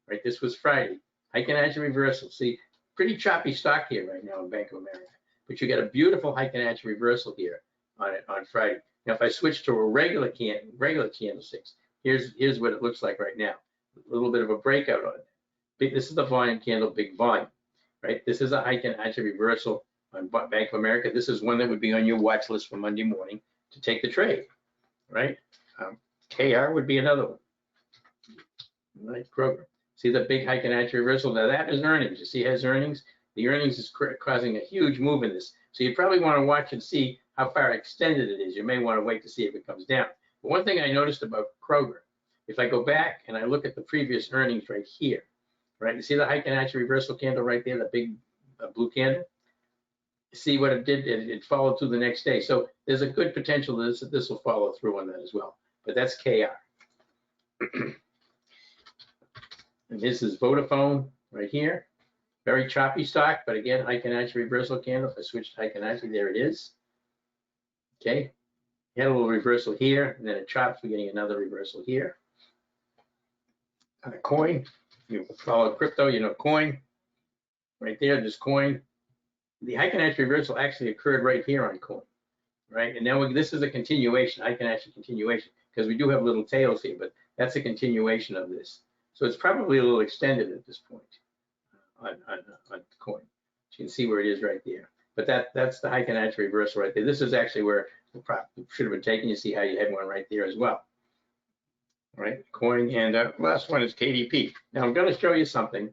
Right, this was Friday. Heiken Ashi reversal. See, pretty choppy stock here right now in Bank of America. But you got a beautiful Heiken Ashi reversal here on Friday. Now, if I switch to a regular candlesticks, here's what it looks like right now. A little bit of a breakout on it. This is the volume candle, big volume. Right, this is a Heiken Ashi reversal on Bank of America. This is one that would be on your watch list for Monday morning to take the trade, right? KR would be another one, right? Kroger. See the big Heiken Ashi reversal? Now that is earnings. You see it has earnings? The earnings is causing a huge move in this. So you probably want to watch and see how far extended it is. You may want to wait to see if it comes down. But one thing I noticed about Kroger, if I go back and I look at the previous earnings right here, right? You see the Heiken Ashi reversal candle right there, the big blue candle? See what it did, it followed through the next day. So there's a good potential that this will follow through on that as well. But that's KR. And this is Vodafone right here. Very choppy stock, but again, Heiken Ashi reversal candle. If I switch to Heiken Ashi, there it is. Okay. You had a little reversal here, and then it chops. We're getting another reversal here. Coin. You follow crypto, you know coin. Right there, this coin. The Heiken Ashi reversal actually occurred right here on coin, right? And now this is a continuation, Heiken Ashi continuation, because we do have little tails here, but that's a continuation of this. So it's probably a little extended at this point on coin. You can see where it is right there. But that's the Heiken Ashi reversal right there. This is actually where the prop should have been taken. You see how you had one right there as well. All right, coin, and last one is KDP. Now I'm going to show you something.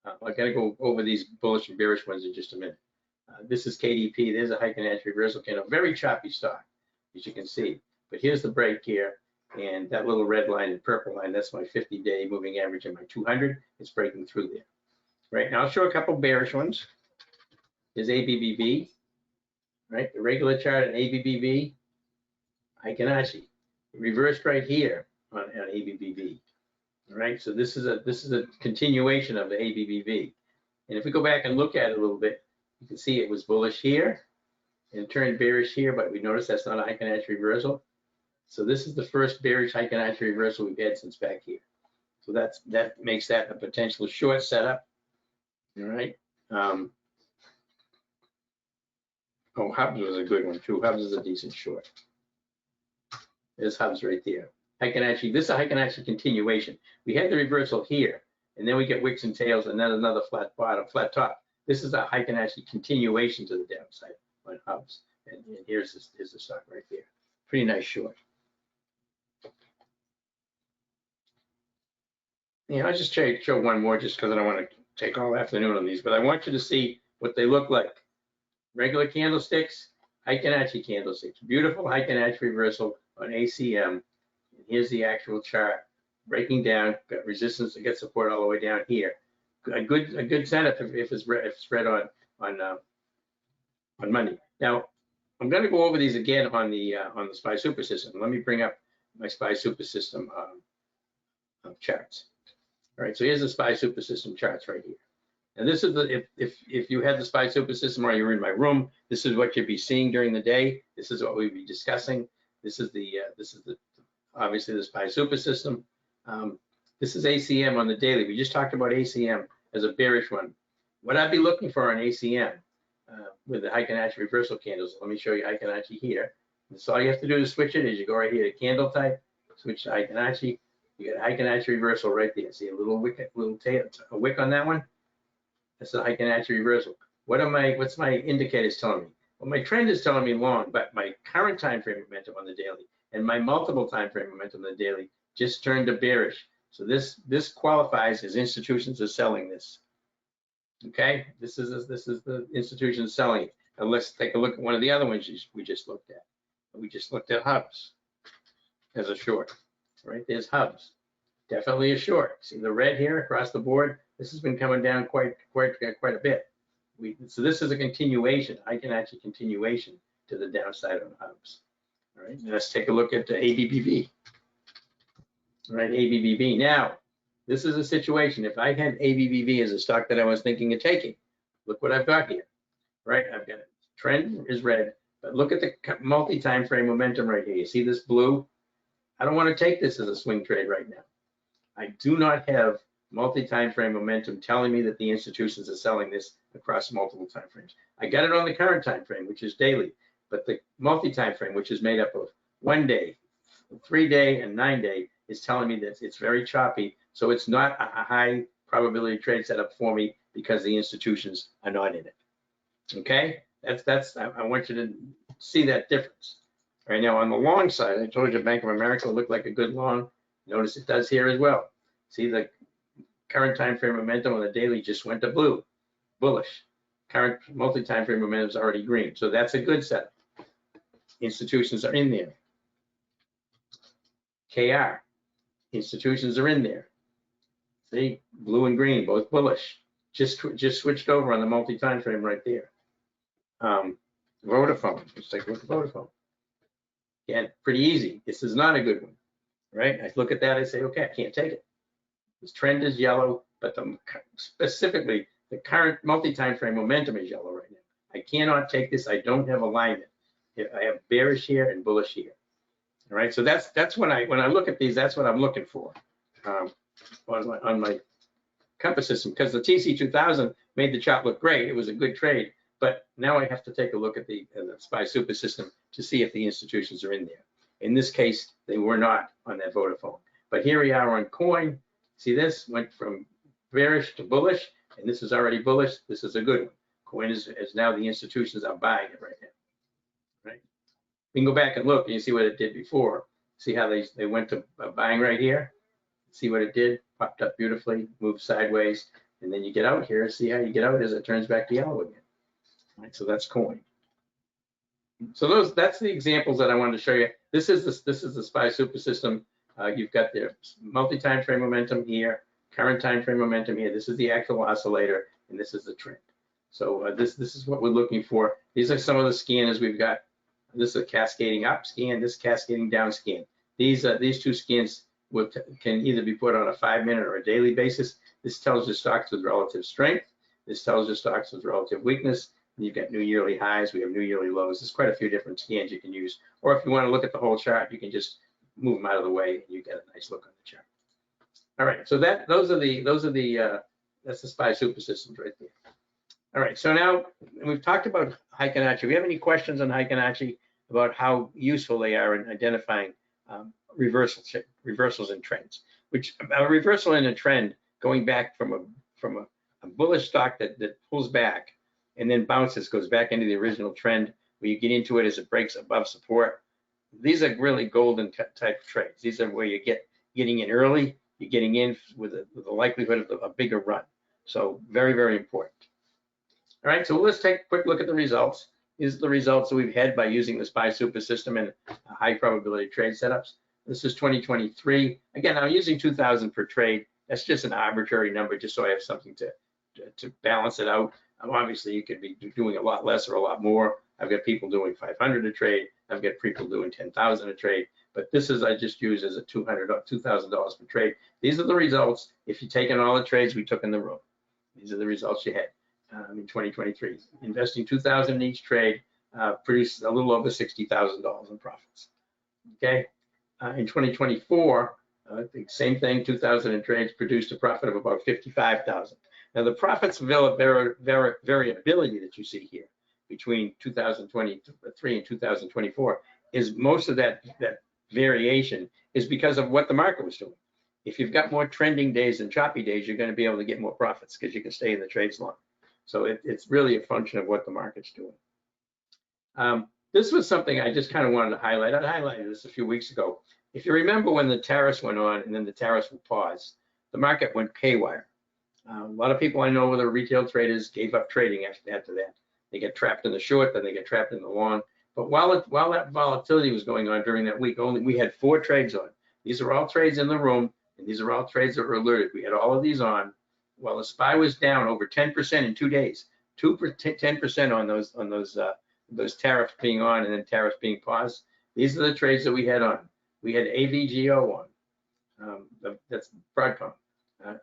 I'm going to go over these bullish and bearish ones in just a minute. This is KDP. There's a Heiken Ashi reversal candle. Very choppy stock, as you can see. But here's the break here, and that little red line and purple line, that's my 50-day moving average and my 200. It's breaking through there. Right now, I'll show a couple bearish ones. There's ABBV, right? The regular chart on ABBV, Heiken Ashi. It reversed right here on ABBV. All right, so this is a continuation of the ABBV. And if we go back and look at it a little bit, you can see it was bullish here and turned bearish here, but we notice that's not a Heiken Ashi reversal. So this is the first bearish Heiken Ashi reversal we've had since back here. So that makes that a potential short setup. All right. Oh, Hubs was a good one too. Hubs is a decent short. There's Hubs right there. Heiken Ashi, this is a Heiken Ashi continuation. We had the reversal here, and then we get wicks and tails, and then another flat bottom, flat top. This is a Heiken Ashi continuation to the downside on Hubs. And here's the stock right there. Pretty nice short. Yeah, I'll just show one more just because I don't want to take all afternoon on these, but I want you to see what they look like. Regular candlesticks, Heiken Ashi candlesticks. Beautiful Heiken Ashi reversal on ACM. Here's the actual chart breaking down, got resistance, got support all the way down here. A good setup if it's read on Monday. Now I'm going to go over these again on the SPY Super System. Let me bring up my SPY Super System charts. All right, so here's the SPY Super System charts right here. And this is the if you had the SPY Super System or you're in my room, this is what you'd be seeing during the day. This is what we'd be discussing. This is the obviously the SPY Super System. This is ACM on the daily. We just talked about ACM as a bearish one. What I'd be looking for on ACM with the Heiken Ashi reversal candles. Let me show you Heiken Ashi here. So all you have to do to switch it is you go right here to candle type, switch to Heiken Ashi. You get Heiken Ashi reversal right there. See a little wick, a wick on that one? That's the Heiken Ashi reversal. What's my indicators telling me? Well, my trend is telling me long, but my current time frame momentum on the daily and my multiple time frame momentum on the daily just turned to bearish. So this qualifies as institutions are selling this. Okay, this is the institution selling it. And let's take a look at one of the other ones we just looked at. We just looked at Hubs as a short. Right, there's Hubs, definitely a short. See the red here across the board. This has been coming down quite a bit. So this is a continuation. I can actually continuation to the downside on Hubs. All right, let's take a look at the ABBV. All right, ABBV. Now, this is a situation. If I had ABBV as a stock that I was thinking of taking, look what I've got here. Right, I've got a trend is red, but look at the multi-time frame momentum right here. You see this blue? I don't want to take this as a swing trade right now. I do not have multi-time frame momentum telling me that the institutions are selling this across multiple time frames. I got it on the current time frame, which is daily, but the multi-time frame, which is made up of 1 day, 3 day, and 9 day, is telling me that it's very choppy. So it's not a high probability trade setup for me because the institutions are not in it. Okay, I want you to see that difference. Right now on the long side, I told you Bank of America looked like a good long. Notice it does here as well. See the current time frame momentum on the daily just went to blue, bullish. Current multi-time frame momentum is already green. So that's a good setup. Institutions are in there. KR, institutions are in there. See, blue and green, both bullish. Just switched over on the multi-time frame right there. Vodafone, let's take a look at Vodafone. Again, pretty easy. This is not a good one, right? I look at that, I say, okay, I can't take it. This trend is yellow, but specifically the current multi-time frame momentum is yellow right now. I cannot take this. I don't have alignment. I have bearish here and bullish here. All right, so that's when I look at these, that's what I'm looking for on my compass system, because the TC2000 made the chart look great. It was a good trade, but now I have to take a look at the SPY super system to see if the institutions are in there. In this case, they were not on that Vodafone. But here we are on coin. See, this went from bearish to bullish, and this is already bullish. This is a good one. Coin is now the institutions are buying it right now. Right? We can go back and look and you see what it did before. See how they went to buying right here? See what it did? Popped up beautifully, moved sideways, and then you get out here. See how you get out as it turns back to yellow again. Right, so that's coin. So that's the examples that I wanted to show you. This is the SPY super system. You've got the multi-time frame momentum here, current time frame momentum here. This is the actual oscillator, and this is the trend. So this is what we're looking for. These are some of the scanners we've got. This is a cascading up scan. This cascading down scan. These two scans can either be put on a 5-minute or a daily basis. This tells you stocks with relative strength. This tells you stocks with relative weakness. You've got new yearly highs. We have new yearly lows. There's quite a few different scans you can use. Or if you want to look at the whole chart, you can just move them out of the way and you get a nice look on the chart. All right, so that's the SPY super systems right there. All right, so now we've talked about Heiken Ashi. Do we have any questions on Heiken Ashi about how useful they are in identifying reversals in trends? Which a reversal in a trend going back from a bullish stock that pulls back and then bounces, goes back into the original trend, where you get into it as it breaks above support. These are really golden type of trades. These are where you getting in early, you're getting in with the likelihood of a bigger run. So very, very important. All right, so let's take a quick look at the results. These are the results that we've had by using the SPY super system and high probability trade setups. This is 2023. Again, I'm using 2,000 per trade. That's just an arbitrary number, just so I have something to balance it out. Obviously, you could be doing a lot less or a lot more. I've got people doing 500 a trade. I've got people doing 10,000 a trade. But this is, I just use as a $2,000 per trade. These are the results if you take in all the trades we took in the room. These are the results you had in 2023. Investing 2,000 in each trade produced a little over $60,000 in profits. Okay. In 2024, the same thing, 2,000 in trades produced a profit of about $55,000. Now the profits variability that you see here, between 2023 and 2024 is most of that variation is because of what the market was doing. If you've got more trending days than choppy days, you're going to be able to get more profits because you can stay in the trades long. So it's really a function of what the market's doing. This was something I just kind of wanted to highlight. I highlighted this a few weeks ago. If you remember when the tariffs went on and then the tariffs were paused, the market went haywire. A lot of people I know with the retail traders gave up trading after that. They get trapped in the short, then they get trapped in the long. But while that volatility was going on during that week, we had 4 trades on. These are all trades in the room, and these are all trades that were alerted. We had all of these on. While the SPY was down over 10% in 2 days, 10% on those tariffs being on and then tariffs being paused. These are the trades that we had on. We had AVGO on. That's Broadcom.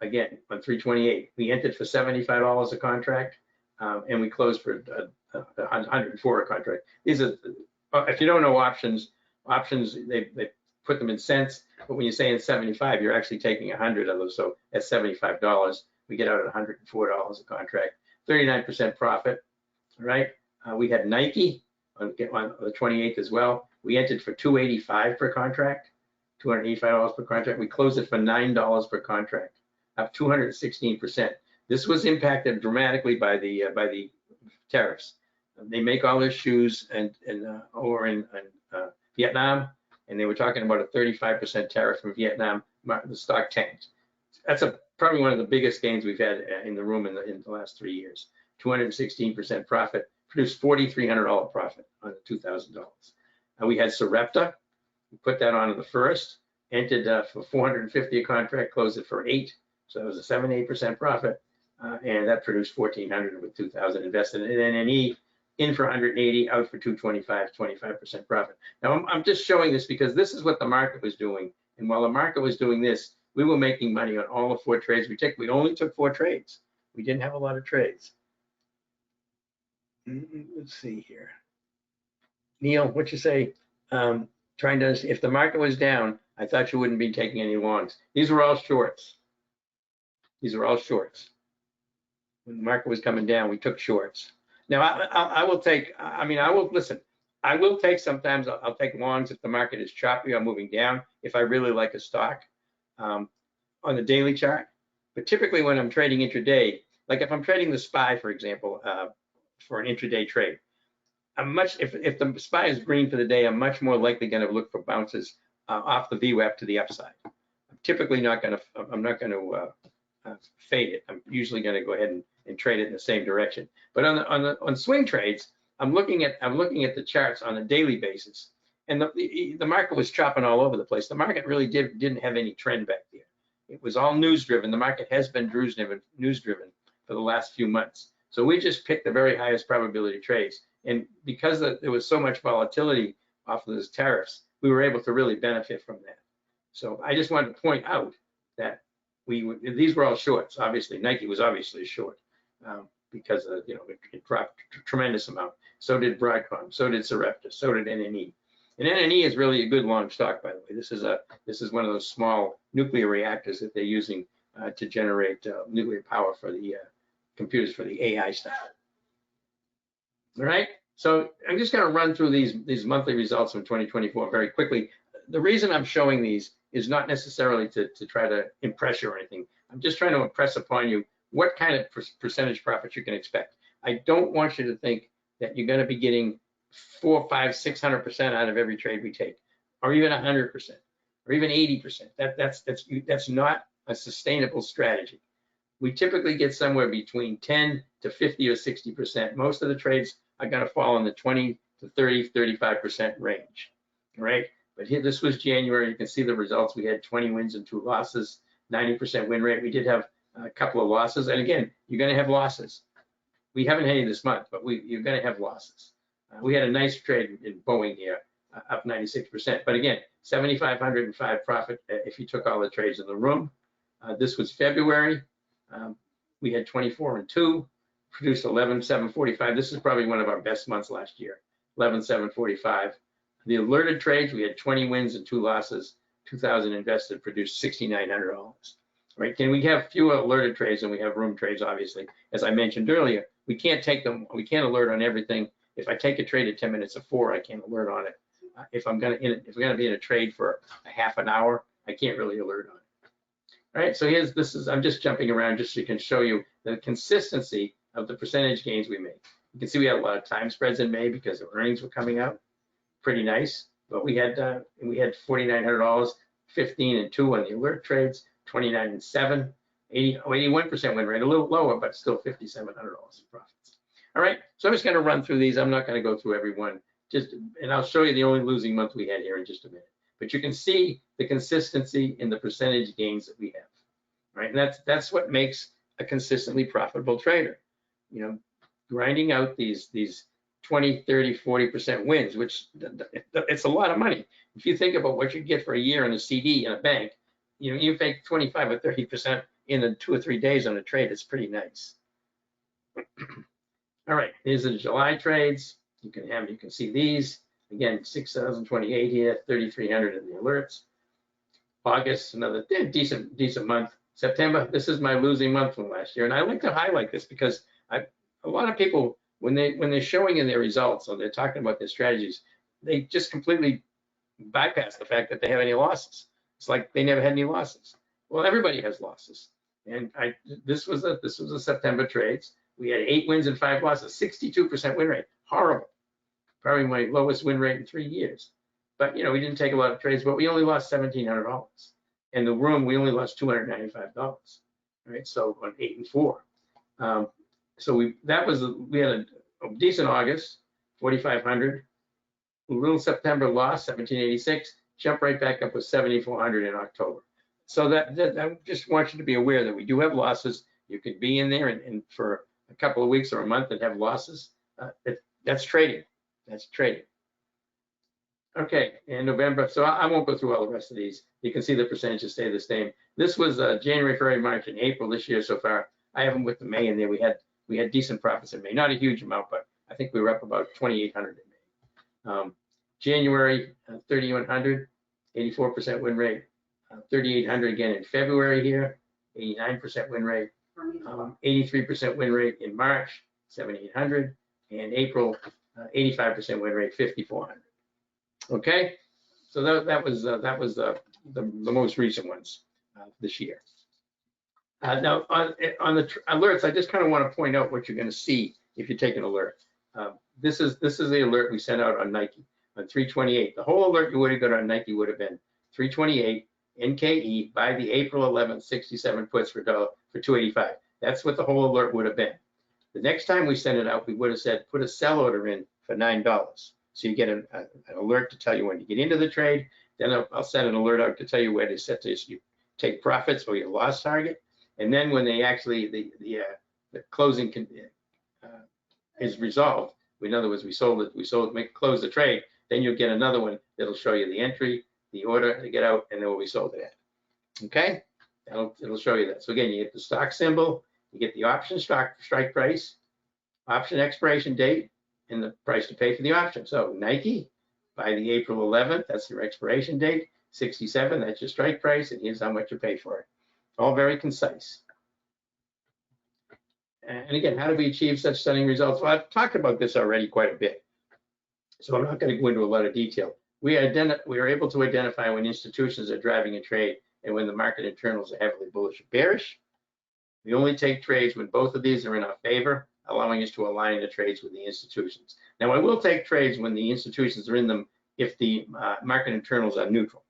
Again, on 328. We entered for $75 a contract, and we closed for 104 a contract. These are, if you don't know options, they put them in cents, but when you say in 75, you're actually taking 100 of those. So at $75, we get out at $104 a contract, 39% profit. All right. We had Nike on the 28th as well. We entered for $285 per contract, $285 per contract. We closed it for $9 per contract, up 216%. This was impacted dramatically by the tariffs. They make all their shoes over in Vietnam, and they were talking about a 35% tariff from Vietnam. The stock tanked. That's probably one of the biggest gains we've had in the room in the last 3 years. 216% profit, produced $4,300 profit on the $2,000. We had Sarepta. We put that on the first, entered for $450 a contract, closed it for $8. So that was a 7-8% profit, and that produced $1,400 with $2,000 invested. And then NE in for $180, out for $225, 25% profit. Now I'm just showing this because this is what the market was doing. And while the market was doing this, we were making money on all the 4 trades we took. We only took 4 trades. We didn't have a lot of trades. Let's see here. Neil, what you say? Trying to, if the market was down, I thought you wouldn't be taking any longs. These were all shorts. These are all shorts. When the market was coming down, we took shorts. Now, I will take, listen, I will take sometimes, I'll take longs if the market is choppy or moving down, if I really like a stock on the daily chart. But typically when I'm trading intraday, like if I'm trading the SPY, for example, for an intraday trade, if the SPY is green for the day, I'm much more likely going to look for bounces off the VWAP to the upside. I'm typically not going to fade it. I'm usually going to go ahead and trade it in the same direction. But on swing trades, I'm looking at the charts on a daily basis, and the market was chopping all over the place. The market really didn't have any trend back there. It was all news driven. The market has been news driven for the last few months. So we just picked the very highest probability trades, and because there was so much volatility off of those tariffs, we were able to really benefit from that. So I just wanted to point out that these were all shorts. Obviously, Nike was obviously a short because it dropped a tremendous amount. So did Broadcom. So did Sarepta. So did NNE. And NNE is really a good long stock, by the way. This is one of those small nuclear reactors that they're using to generate nuclear power for the computers for the AI stuff. All right. So I'm just going to run through these monthly results from 2024 very quickly. The reason I'm showing these is not necessarily to try to impress you or anything. I'm just trying to impress upon you what kind of percentage profit you can expect. I don't want you to think that you're going to be getting 400%, 500%, 600% out of every trade we take, or even 100%, or even 80%. That's not a sustainable strategy. We typically get somewhere between 10 to 50 or 60%. Most of the trades are going to fall in the 20 to 30, 35% range. All right. But here, this was January. You can see the results. We had 20 wins and 2 losses, 90% win rate. We did have a couple of losses. And again, you're going to have losses. We haven't had any this month, but you're going to have losses. We had a nice trade in Boeing here, up 96%. But again, 7,505 profit if you took all the trades in the room. This was February. We had 24 and 2, produced 11,745. This is probably one of our best months last year, 11,745. The alerted trades, we had 20 wins and 2 losses, 2,000 invested, produced $6,900. right? Can we have fewer alerted trades than we have room trades? Obviously, as I mentioned earlier, we can't take them. We can't alert on everything. If I take a trade at 10 minutes of 4, I can't alert on it. If we're gonna be in a trade for a half an hour, I can't really alert on it. All right, so I'm just jumping around just so you can show you the consistency of the percentage gains we make. You can see we had a lot of time spreads in May because the earnings were coming out. Pretty nice, but we had $4,900, 15 and 2 on the alert trades, 29 and 7, 81% win rate, a little lower, but still $5,700 in profits. All right, so I'm just going to run through these. I'm not going to go through every one, and I'll show you the only losing month we had here in just a minute. But you can see the consistency in the percentage gains that we have, right? And that's what makes a consistently profitable trader. You know, grinding out these 20, 30, 40% wins, which it's a lot of money. If you think about what you get for a year in a CD in a bank, you know, you make 25 or 30% in 2 or 3 days on a trade. It's pretty nice. All right, these are the July trades. You can see these again, 6,028 here, 3,300 in the alerts. August, another decent month. September, this is my losing month from last year, and I like to highlight this because a lot of people, when they're showing in their results or they're talking about their strategies, they just completely bypass the fact that they have any losses. It's like they never had any losses. Well, everybody has losses, and this was a September trades. We had 8 wins and 5 losses, 62% win rate, horrible. Probably my lowest win rate in 3 years. But you know, we didn't take a lot of trades, but we only lost $1,700. In the room, we only lost $295. Right, so on 8 and 4. So we had a decent August, 4,500. A little September loss, 1,786. Jump right back up with 7,400 in October. So that I just want you to be aware that we do have losses. You could be in there and for a couple of weeks or a month and have losses. That's trading. That's trading. Okay, in November, so I won't go through all the rest of these. You can see the percentages stay the same. This was January, February, March, and April this year so far. I have them with the May in there. We had decent profits in May, not a huge amount, but I think we were up about 2,800 in May. January, 3,100, 84% win rate. 3,800 again in February here, 89% win rate. 83% win rate in March, 7,800, and April, 85% win rate, 5,400. Okay, so that was the most recent ones this year. Now on the alerts, I just kind of want to point out what you're going to see if you take an alert. This is the alert we sent out on Nike on 3/28. The whole alert you would have got on Nike would have been 3/28 NKE by the April 11th 67 puts for $285. That's what the whole alert would have been. The next time we sent it out, we would have said put a sell order in for $9. So you get an alert to tell you when to get into the trade. Then I'll send an alert out to tell you where to set this. You take profits or your loss target. And then when they actually the closing is resolved, in other words, we sold it, close the trade. Then you'll get another one that'll show you the entry, the order to get out, and then what we sold it at. Okay, it'll show you that. So again, you get the stock symbol, you get the option strike price, option expiration date, and the price to pay for the option. So Nike, by the April 11th, that's your expiration date. 67, that's your strike price, and here's how much you pay for it. All very concise. And again, how do we achieve such stunning results? Well, I've talked about this already quite a bit, so I'm not going to go into a lot of detail. We are able to identify when institutions are driving a trade and when the market internals are heavily bullish or bearish. We only take trades when both of these are in our favor, allowing us to align the trades with the institutions. Now, I will take trades when the institutions are in them if the market internals are neutral.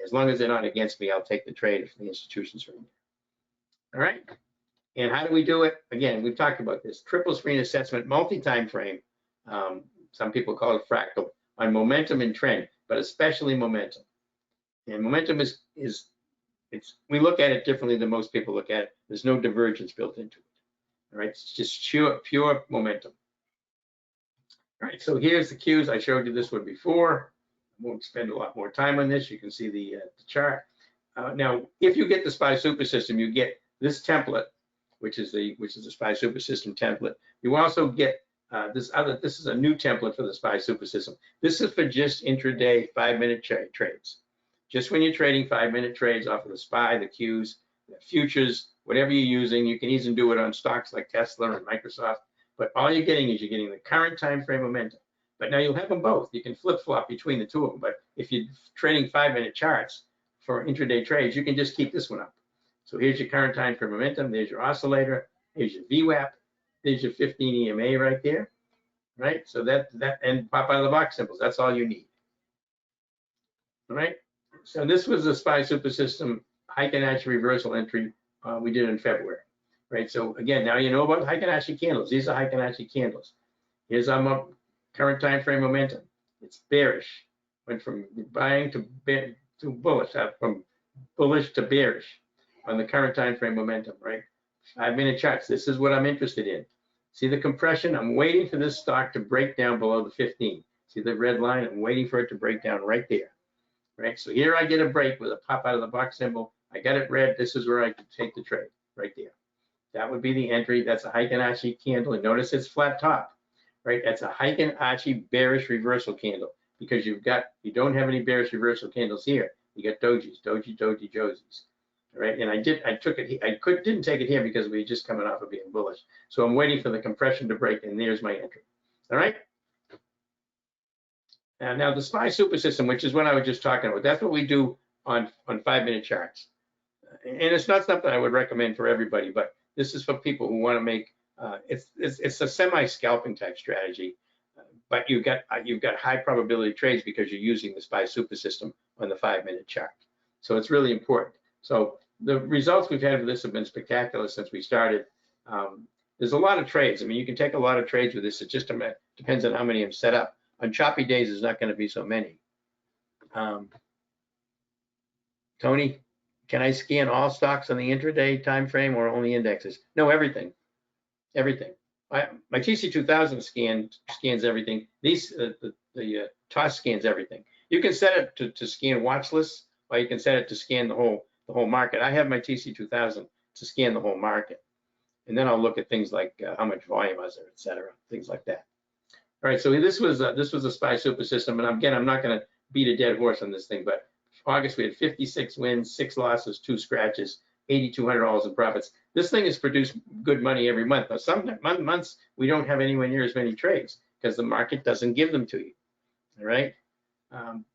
As long as they're not against me, I'll take the trade if the institutions are in there. All right. And how do we do it? Again, we've talked about this. Triple screen assessment, multi-time frame. Some people call it fractal, on momentum and trend, but especially momentum. And momentum we look at it differently than most people look at it. There's no divergence built into it. All right, it's just pure momentum. All right, so here's the cues. I showed you this one before. I won't spend a lot more time on this. You can see the chart. Now, if you get the SPY Super System, you get this template, which is the SPY Super System template. You also get this is a new template for the SPY Super System. This is for just intraday 5-minute trades. Just when you're trading 5-minute trades off of the SPY, the cues, futures, whatever you're using. You can even do it on stocks like Tesla and Microsoft. But all you're getting is you're getting the current time frame momentum. But now you'll have them both. You can flip-flop between the two of them. But if you're trading 5-minute charts for intraday trades, you can just keep this one up. So here's your current time frame momentum. There's your oscillator. Here's your VWAP. There's your 15 EMA right there. Right? So that and pop out of the box symbols. That's all you need. All right. So this was the SPY super system Heiken Ashi reversal entry we did in February. Right. So again, now you know about Heiken Ashi candles. These are Heiken Ashi candles. Here's our current time frame momentum. It's bearish. Went from buying to bullish, from bullish to bearish on the current time frame momentum. Right. 5-minute charts. This is what I'm interested in. See the compression? I'm waiting for this stock to break down below the 15. See the red line? I'm waiting for it to break down right there. Right, so here I get a break with a pop out of the box symbol. I got it red. This is where I can take the trade right there. That would be the entry. That's a Heiken Ashi candle. And notice it's flat top, right? That's a Heiken Ashi bearish reversal candle because you don't have any bearish reversal candles here. You got dojis, doji, jojis. All right, and I took it. Didn't take it here because we were just coming off of being bullish. So I'm waiting for the compression to break, and there's my entry. All right. Now the SPY super system, which is what I was just talking about, that's what we do on 5-minute charts. And it's not something I would recommend for everybody, but this is for people who want to make it's a semi-scalping type strategy, but you've got high probability trades because you're using the SPY super system on the 5-minute chart. So it's really important. So the results we've had with this have been spectacular since we started. There's a lot of trades. I mean, you can take a lot of trades with this. It just depends on how many have set up. On choppy days, there's not going to be so many. Tony, can I scan all stocks on the intraday time frame or only indexes? No, everything. Everything. My TC2000 scans everything. The TOS scans everything. You can set it to scan watch lists, or you can set it to scan the whole market. I have my TC2000 to scan the whole market, and then I'll look at things like how much volume is there, et cetera, things like that. All right, so this was a SPY super system, and again, I'm not going to beat a dead horse on this thing, but August we had 56 wins, 6 losses, 2 scratches, $8,200 in profits. This thing has produced good money every month. Now, some months we don't have anywhere near as many trades because the market doesn't give them to you. All right,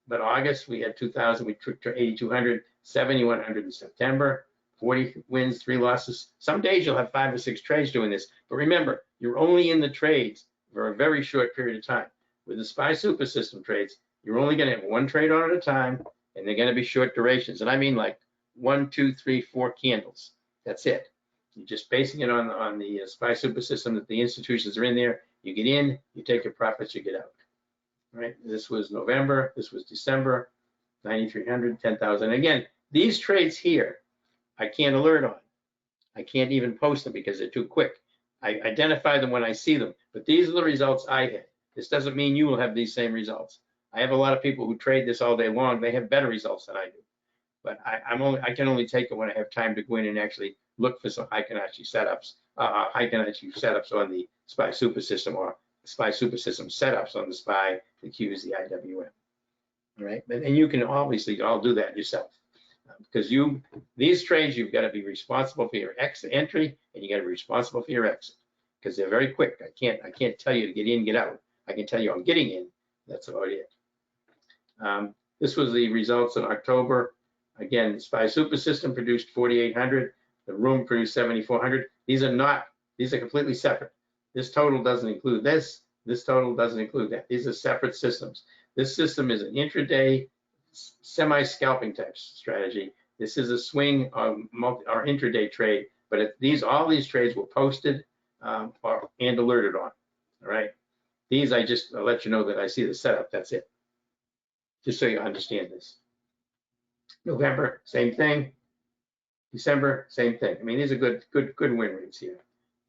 but August we had 2,000, we took to 8,200, 7,100 in September, 40 wins, 3 losses. Some days you'll have 5 or 6 trades doing this, but remember, you're only in the trades for a very short period of time. With the SPY super system trades, you're only going to have 1 trade on at a time, and they're going to be short durations. And I mean like 1, 2, 3, 4 candles. That's it. You're just basing it on the SPY super system that the institutions are in there. You get in, you take your profits, you get out. All right. This was November. This was December. 9,300, 10,000. Again, these trades here, I can't alert on. I can't even post them because they're too quick. I identify them when I see them, but these are the results I had. This doesn't mean you will have these same results. I have a lot of people who trade this all day long. They have better results than I do, but I can only take it when I have time to go in and actually look for some Heiken Ashi setups, on the SPY super system or SPY super system setups on the SPY, the Qs, the IWM. All right, and you can obviously all do that yourself. Because these trades, you've got to be responsible for your entry, and you got to be responsible for your exit, because they're very quick. I can't tell you to get in, get out. I can tell you I'm getting in. That's about it. This was the results in October. Again, the SPY super system produced 4,800. The room produced 7,400. These are completely separate. This total doesn't include this. This total doesn't include that. These are separate systems. This system is an intraday semi-scalping type strategy. This is a swing or intraday trade, but all these trades were posted and alerted on. All right, these I'll let you know that I see the setup. That's it, just so you understand this. November, same thing. December, same thing. I mean, these are good win rates here.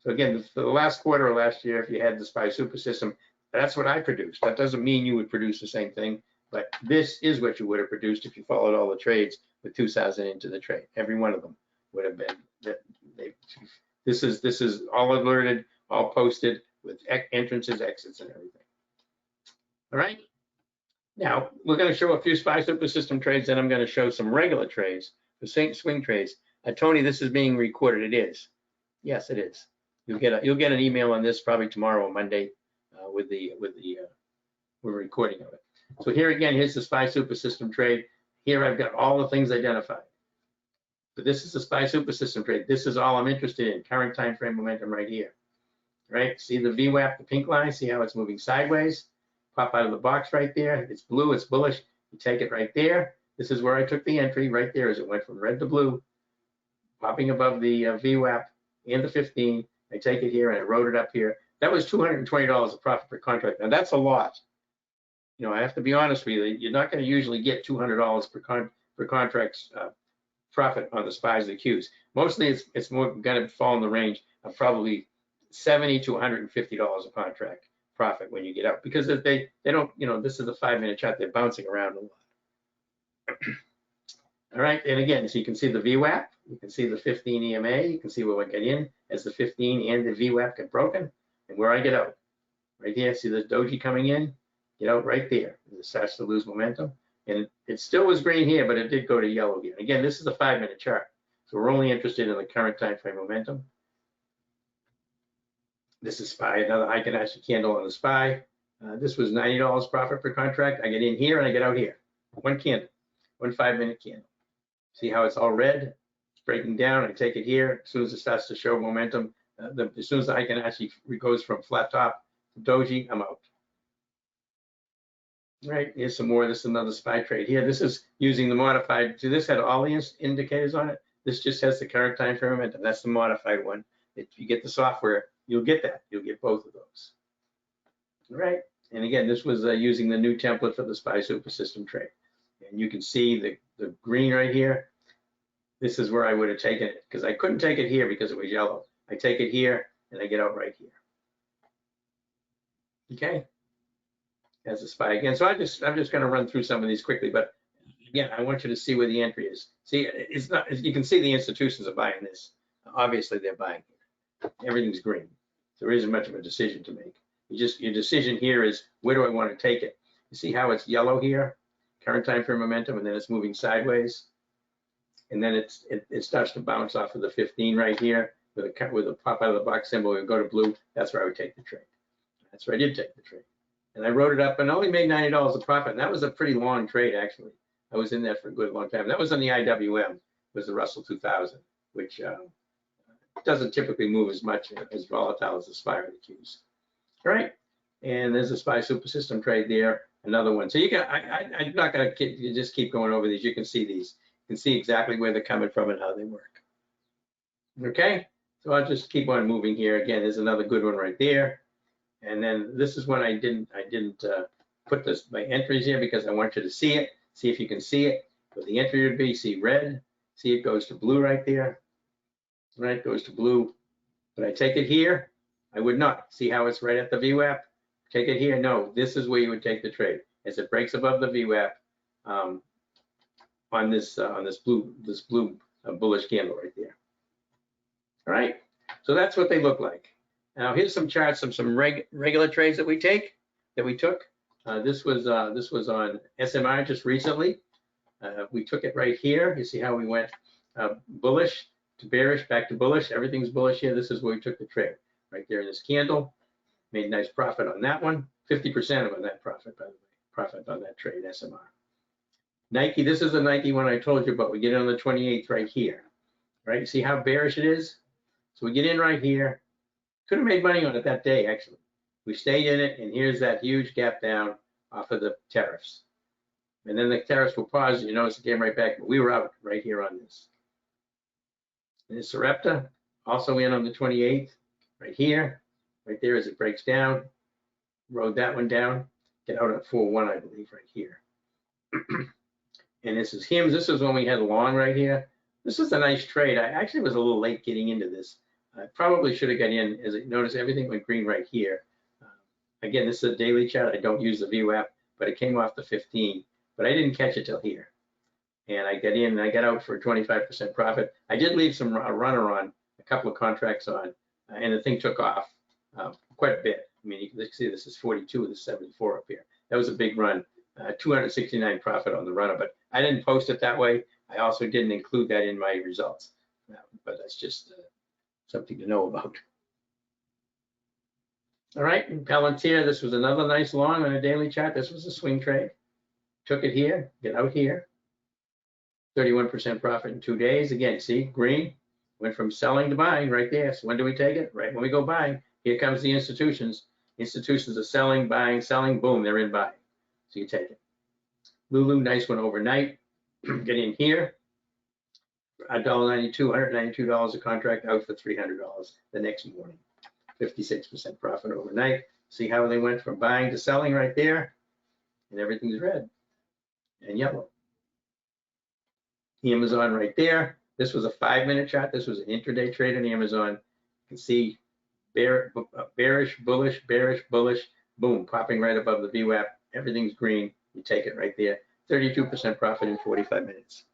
So again, for the last quarter of last year, if you had the SPY super system, that's what I produced. That doesn't mean you would produce the same thing, but this is what you would have produced if you followed all the trades with 2,000 into the trade. Every one of them would have been. This is all alerted, all posted with entrances, exits, and everything. All right. Now we're going to show a few SPY super system trades, and I'm going to show some regular trades, the swing trades. Tony, this is being recorded. It is. Yes, it is. You'll get an email on this probably tomorrow or Monday with the recording of it. So here again, here's the SPY super system trade. Here I've got all the things identified. But this is the SPY super system trade. This is all I'm interested in. Current time frame momentum right here. Right? See the VWAP, the pink line. See how it's moving sideways. Pop out of the box right there. It's blue. It's bullish. You take it right there. This is where I took the entry right there as it went from red to blue, popping above the VWAP and the 15. I take it here and I wrote it up here. That was $220 of profit per contract. Now that's a lot. You know, I have to be honest with you. You're not going to usually get $200 per contract's profit on the SPYs and the Qs. Mostly it's more going to fall in the range of probably $70 to $150 a contract profit when you get out, because if they don't, you know, this is a 5-minute chart, they're bouncing around a lot. All right, and again, so you can see the VWAP, you can see the 15 EMA, you can see where we get in as the 15 and the VWAP get broken, and where I get out. Right here, see the doji coming in, get out right there. It starts to lose momentum, and it still was green here, but it did go to yellow here. Again, this is a 5-minute chart, so we're only interested in the current time frame momentum. This is SPY, another Heiken Ashi candle on the SPY. This was $90 profit per contract. I get in here and I get out here. One candle, one 5-minute candle. See how it's all red? It's breaking down. I take it here. As soon as it starts to show momentum, as soon as the Heiken Ashi goes from flat top to doji, I'm out. All right, here's some more. This is another SPY trade here. This is using the modified. See, this had all the indicators on it. This just has the current time frame momentum. That's the modified one. If you get the software, you'll get that. You'll get both of those. All right. And again, this was using the new template for the SPY super system trade. And you can see the green right here. This is where I would have taken it, because I couldn't take it here because it was yellow. I take it here and I get out right here. Okay. As a SPY again. So I'm just going to run through some of these quickly, but again, I want you to see where the entry is. See, it's not, you can see the institutions are buying this. Obviously they're buying here. Everything's green. There isn't much of a decision to make. Your decision here is, where do I want to take it? You see how it's yellow here, current time frame momentum, and then it's moving sideways, and then it starts to bounce off of the 15 right here with a pop out of the box symbol. We go to blue. That's where I would take the trade. That's where I did take the trade, and I wrote it up and only made $90 of profit. And that was a pretty long trade actually. I was in there for a good long time. That was on the IWM, was the Russell 2000, which doesn't typically move as much as volatile as the SPY or the Qs. All right, and there's a SPY super system trade there, another one. So you can, I'm not going to just keep going over these. You can see these. You can see exactly where they're coming from and how they work. Okay, so I'll just keep on moving here. Again, there's another good one right there. And then this is when I didn't put my entries here because I want you to see it. See if you can see it. What the entry would be, see red. See it goes to blue right there. Right, goes to blue. But I take it here. I would not. See how it's right at the VWAP? Take it here. No, this is where you would take the trade. As it breaks above the VWAP on this blue bullish candle right there. All right. So that's what they look like. Now here's some charts of some regular trades that we took. This was on SMI just recently. We took it right here. You see how we went bullish to bearish, back to bullish. Everything's bullish here. This is where we took the trade. Right there in this candle, made a nice profit on that one. 50% of that profit, by the way, profit on that trade, SMR. Nike, this is the Nike one I told you about. We get in on the 28th right here, right? See how bearish it is? So we get in right here. Could have made money on it that day, actually. We stayed in it, and here's that huge gap down off of the tariffs. And then the tariffs will pause. You notice it came right back, but we were out right here on this. And this Sarepta, also in on the 28th. Right here, right there as it breaks down, rode that one down, get out at 4-1, I believe, right here. And this is HIMS. This is when we had long right here. This is a nice trade. I actually was a little late getting into this. I probably should have got in. As you notice, everything went green right here. Again, this is a daily chart. I don't use the VWAP, but it came off the 15. But I didn't catch it till here. And I got in and I got out for a 25% profit. I did leave some runner on, a couple of contracts on. And the thing took off quite a bit. I mean, you can see this is 42 with the 74 up here. That was a big run, 269 profit on the runner, but I didn't post it that way. I also didn't include that in my results. but that's just something to know about. All right, in Palantir, this was another nice long on a daily chart. This was a swing trade. Took it here, get out here. 31% profit in 2 days. Again, see, green, went from selling to buying right there. So when do we take it? Right when we go buying. Here comes the institutions. Institutions are selling, buying, selling, boom, they're in buying. So you take it. Lulu, nice one overnight. Get in here. $1.92, $192 a contract, out for $300 the next morning. 56% profit overnight. See how they went from buying to selling right there? And everything's red and yellow. Amazon right there. This was a 5-minute chart. This was an intraday trade on Amazon. You can see bearish, bullish, bearish, bullish, boom, popping right above the VWAP. Everything's green. You take it right there. 32% profit in 45 minutes.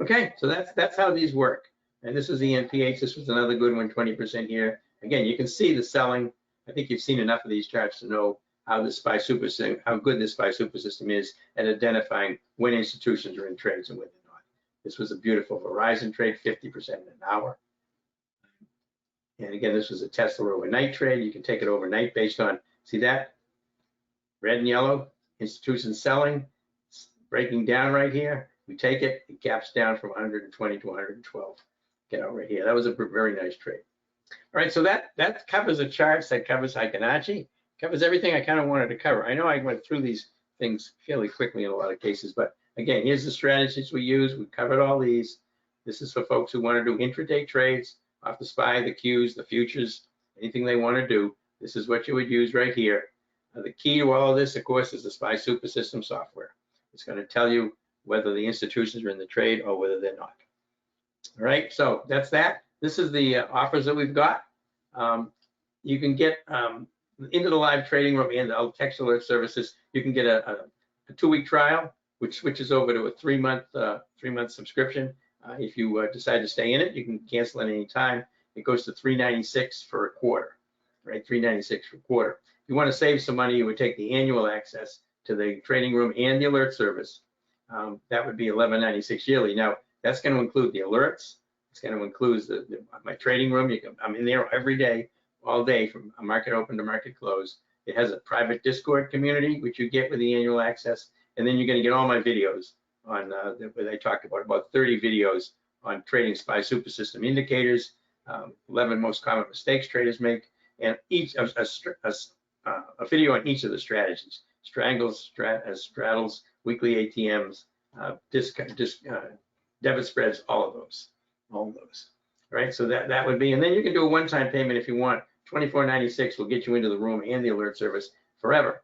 Okay, so that's how these work. And this is the NPH. This was another good one, 20% here. Again, you can see the selling. I think you've seen enough of these charts to know how the SPY super system, how good this SPY super system is at identifying when institutions are in trades and when they're not. This was a beautiful Verizon trade, 50% in an hour. And again, this was a Tesla overnight trade. You can take it overnight based on, see that? Red and yellow, institutions selling, breaking down right here. We take it, it gaps down from 120 to 112. Get out right here. That was a very nice trade. All right, so that covers the charts, that covers Heiken Ashi, covers everything I kind of wanted to cover. I know I went through these things fairly quickly in a lot of cases, but again, here's the strategies we use. We covered all these. This is for folks who want to do intraday trades off the SPY, the Qs, the futures, anything they want to do. This is what you would use right here. The key to all of this, of course, is the SPY super system software. It's going to tell you whether the institutions are in the trade or whether they're not. All right, so that's that. This is the offers that we've got. You can get into the live trading room and the text alert services. You can get a 2-week trial, which switches over to a 3-month subscription. If you decide to stay in it, you can cancel at any time. It goes to $396 for a quarter, right? $396 for a quarter. If you want to save some money, you would take the annual access to the trading room and the alert service. That would be $11.96 yearly. Now, that's going to include the alerts. It's going to include my trading room. I'm in there every day, all day, from a market open to market close. It has a private Discord community, which you get with the annual access. And then you're going to get all my videos on where I talked about 30 videos on trading SPY super system indicators, 11 most common mistakes traders make, and each a video on each of the strategies: strangles, straddles, weekly ATMs, debit spreads, all of those. All right? So that would be, and then you can do a one-time payment if you want. $24.96 will get you into the room and the alert service forever.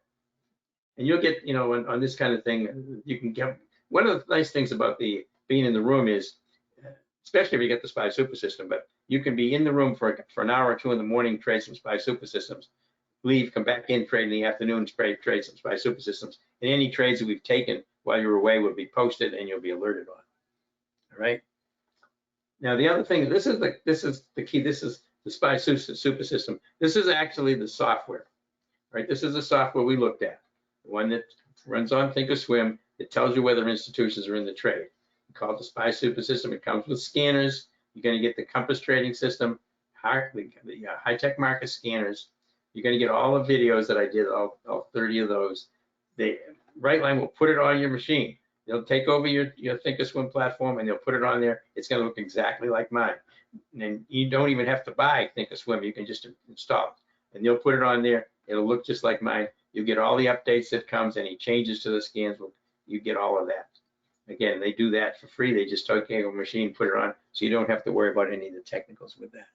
And you'll get, on this kind of thing, you can get, one of the nice things about being in the room is, especially if you get the SPY super system, but you can be in the room for an hour or two in the morning, trade some SPY super systems, leave, come back in, trade in the afternoon, trade some SPY super systems, and any trades that we've taken while you're away will be posted and you'll be alerted on. All right. Now the other thing, this is the key. This is the SPY super system. This is actually the software. Right. This is the software we looked at. The one that runs on Thinkorswim. It tells you whether institutions are in the trade. We call it the SPY super system. It comes with scanners. You're going to get the Compass trading system, the high-tech market scanners. You're going to get all the videos that I did, all 30 of those. Brightline will put it on your machine. They'll take over your Thinkorswim platform and they'll put it on there. It's going to look exactly like mine. And you don't even have to buy Thinkorswim. You can just install it. And they'll put it on there. It'll look just like mine. You get all the updates that comes, any changes to the scans, you get all of that. Again, they do that for free. They just take your machine, put it on, so you don't have to worry about any of the technicals with that.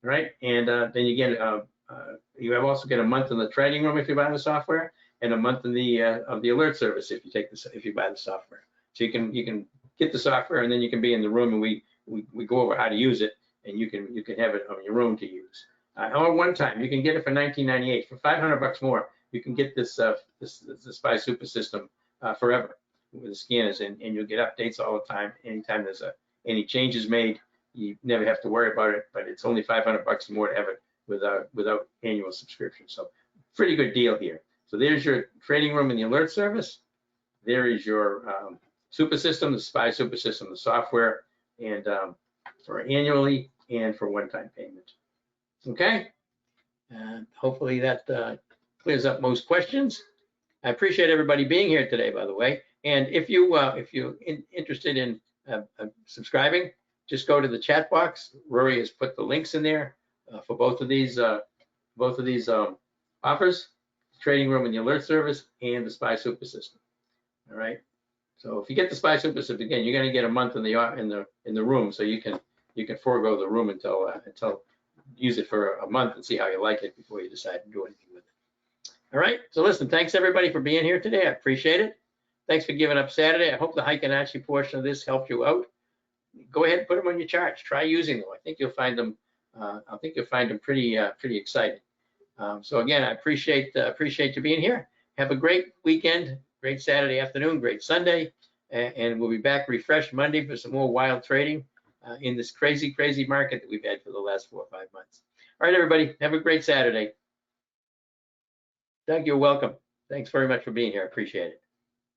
All right, and then you get you also get a month in the trading room if you buy the software, and a month in the of the alert service if you buy the software. So you can get the software and then you can be in the room and we go over how to use it, and you can have it on your own to use. Or one time you can get it for $19.98 for $500 more. You can get this this SPY super system forever with the scanners, and you'll get updates all the time. Anytime there's any changes made, you never have to worry about it. But it's only $500 more to have it without annual subscription. So pretty good deal here. So there's your trading room and the alert service. There is your super system, the SPY super system, the software. and for annually and for one-time payment. Okay, hopefully that clears up most questions. I appreciate everybody being here today, by the way. And if you're interested in subscribing, just go to the chat box. Rory has put the links in there for both of these offers: the trading room and the alert service, and the SPY Super System. All right. So if you get the SPY Super System, again, you're going to get a month in the room, so you can forego the room until use it for a month and see how you like it before you decide to do anything with it. All right. So listen, thanks everybody for being here today. I appreciate it. Thanks for giving up Saturday. I hope the Heiken Ashi portion of this helped you out. Go ahead and put them on your charts. Try using them. I think you'll find them. Pretty exciting. So again, I appreciate you being here. Have a great weekend, great Saturday afternoon, great Sunday, and we'll be back refreshed Monday for some more wild trading in this crazy market that we've had for the last 4 or 5 months. All right, everybody, have a great Saturday. Doug, you're welcome. Thanks very much for being here. I appreciate it.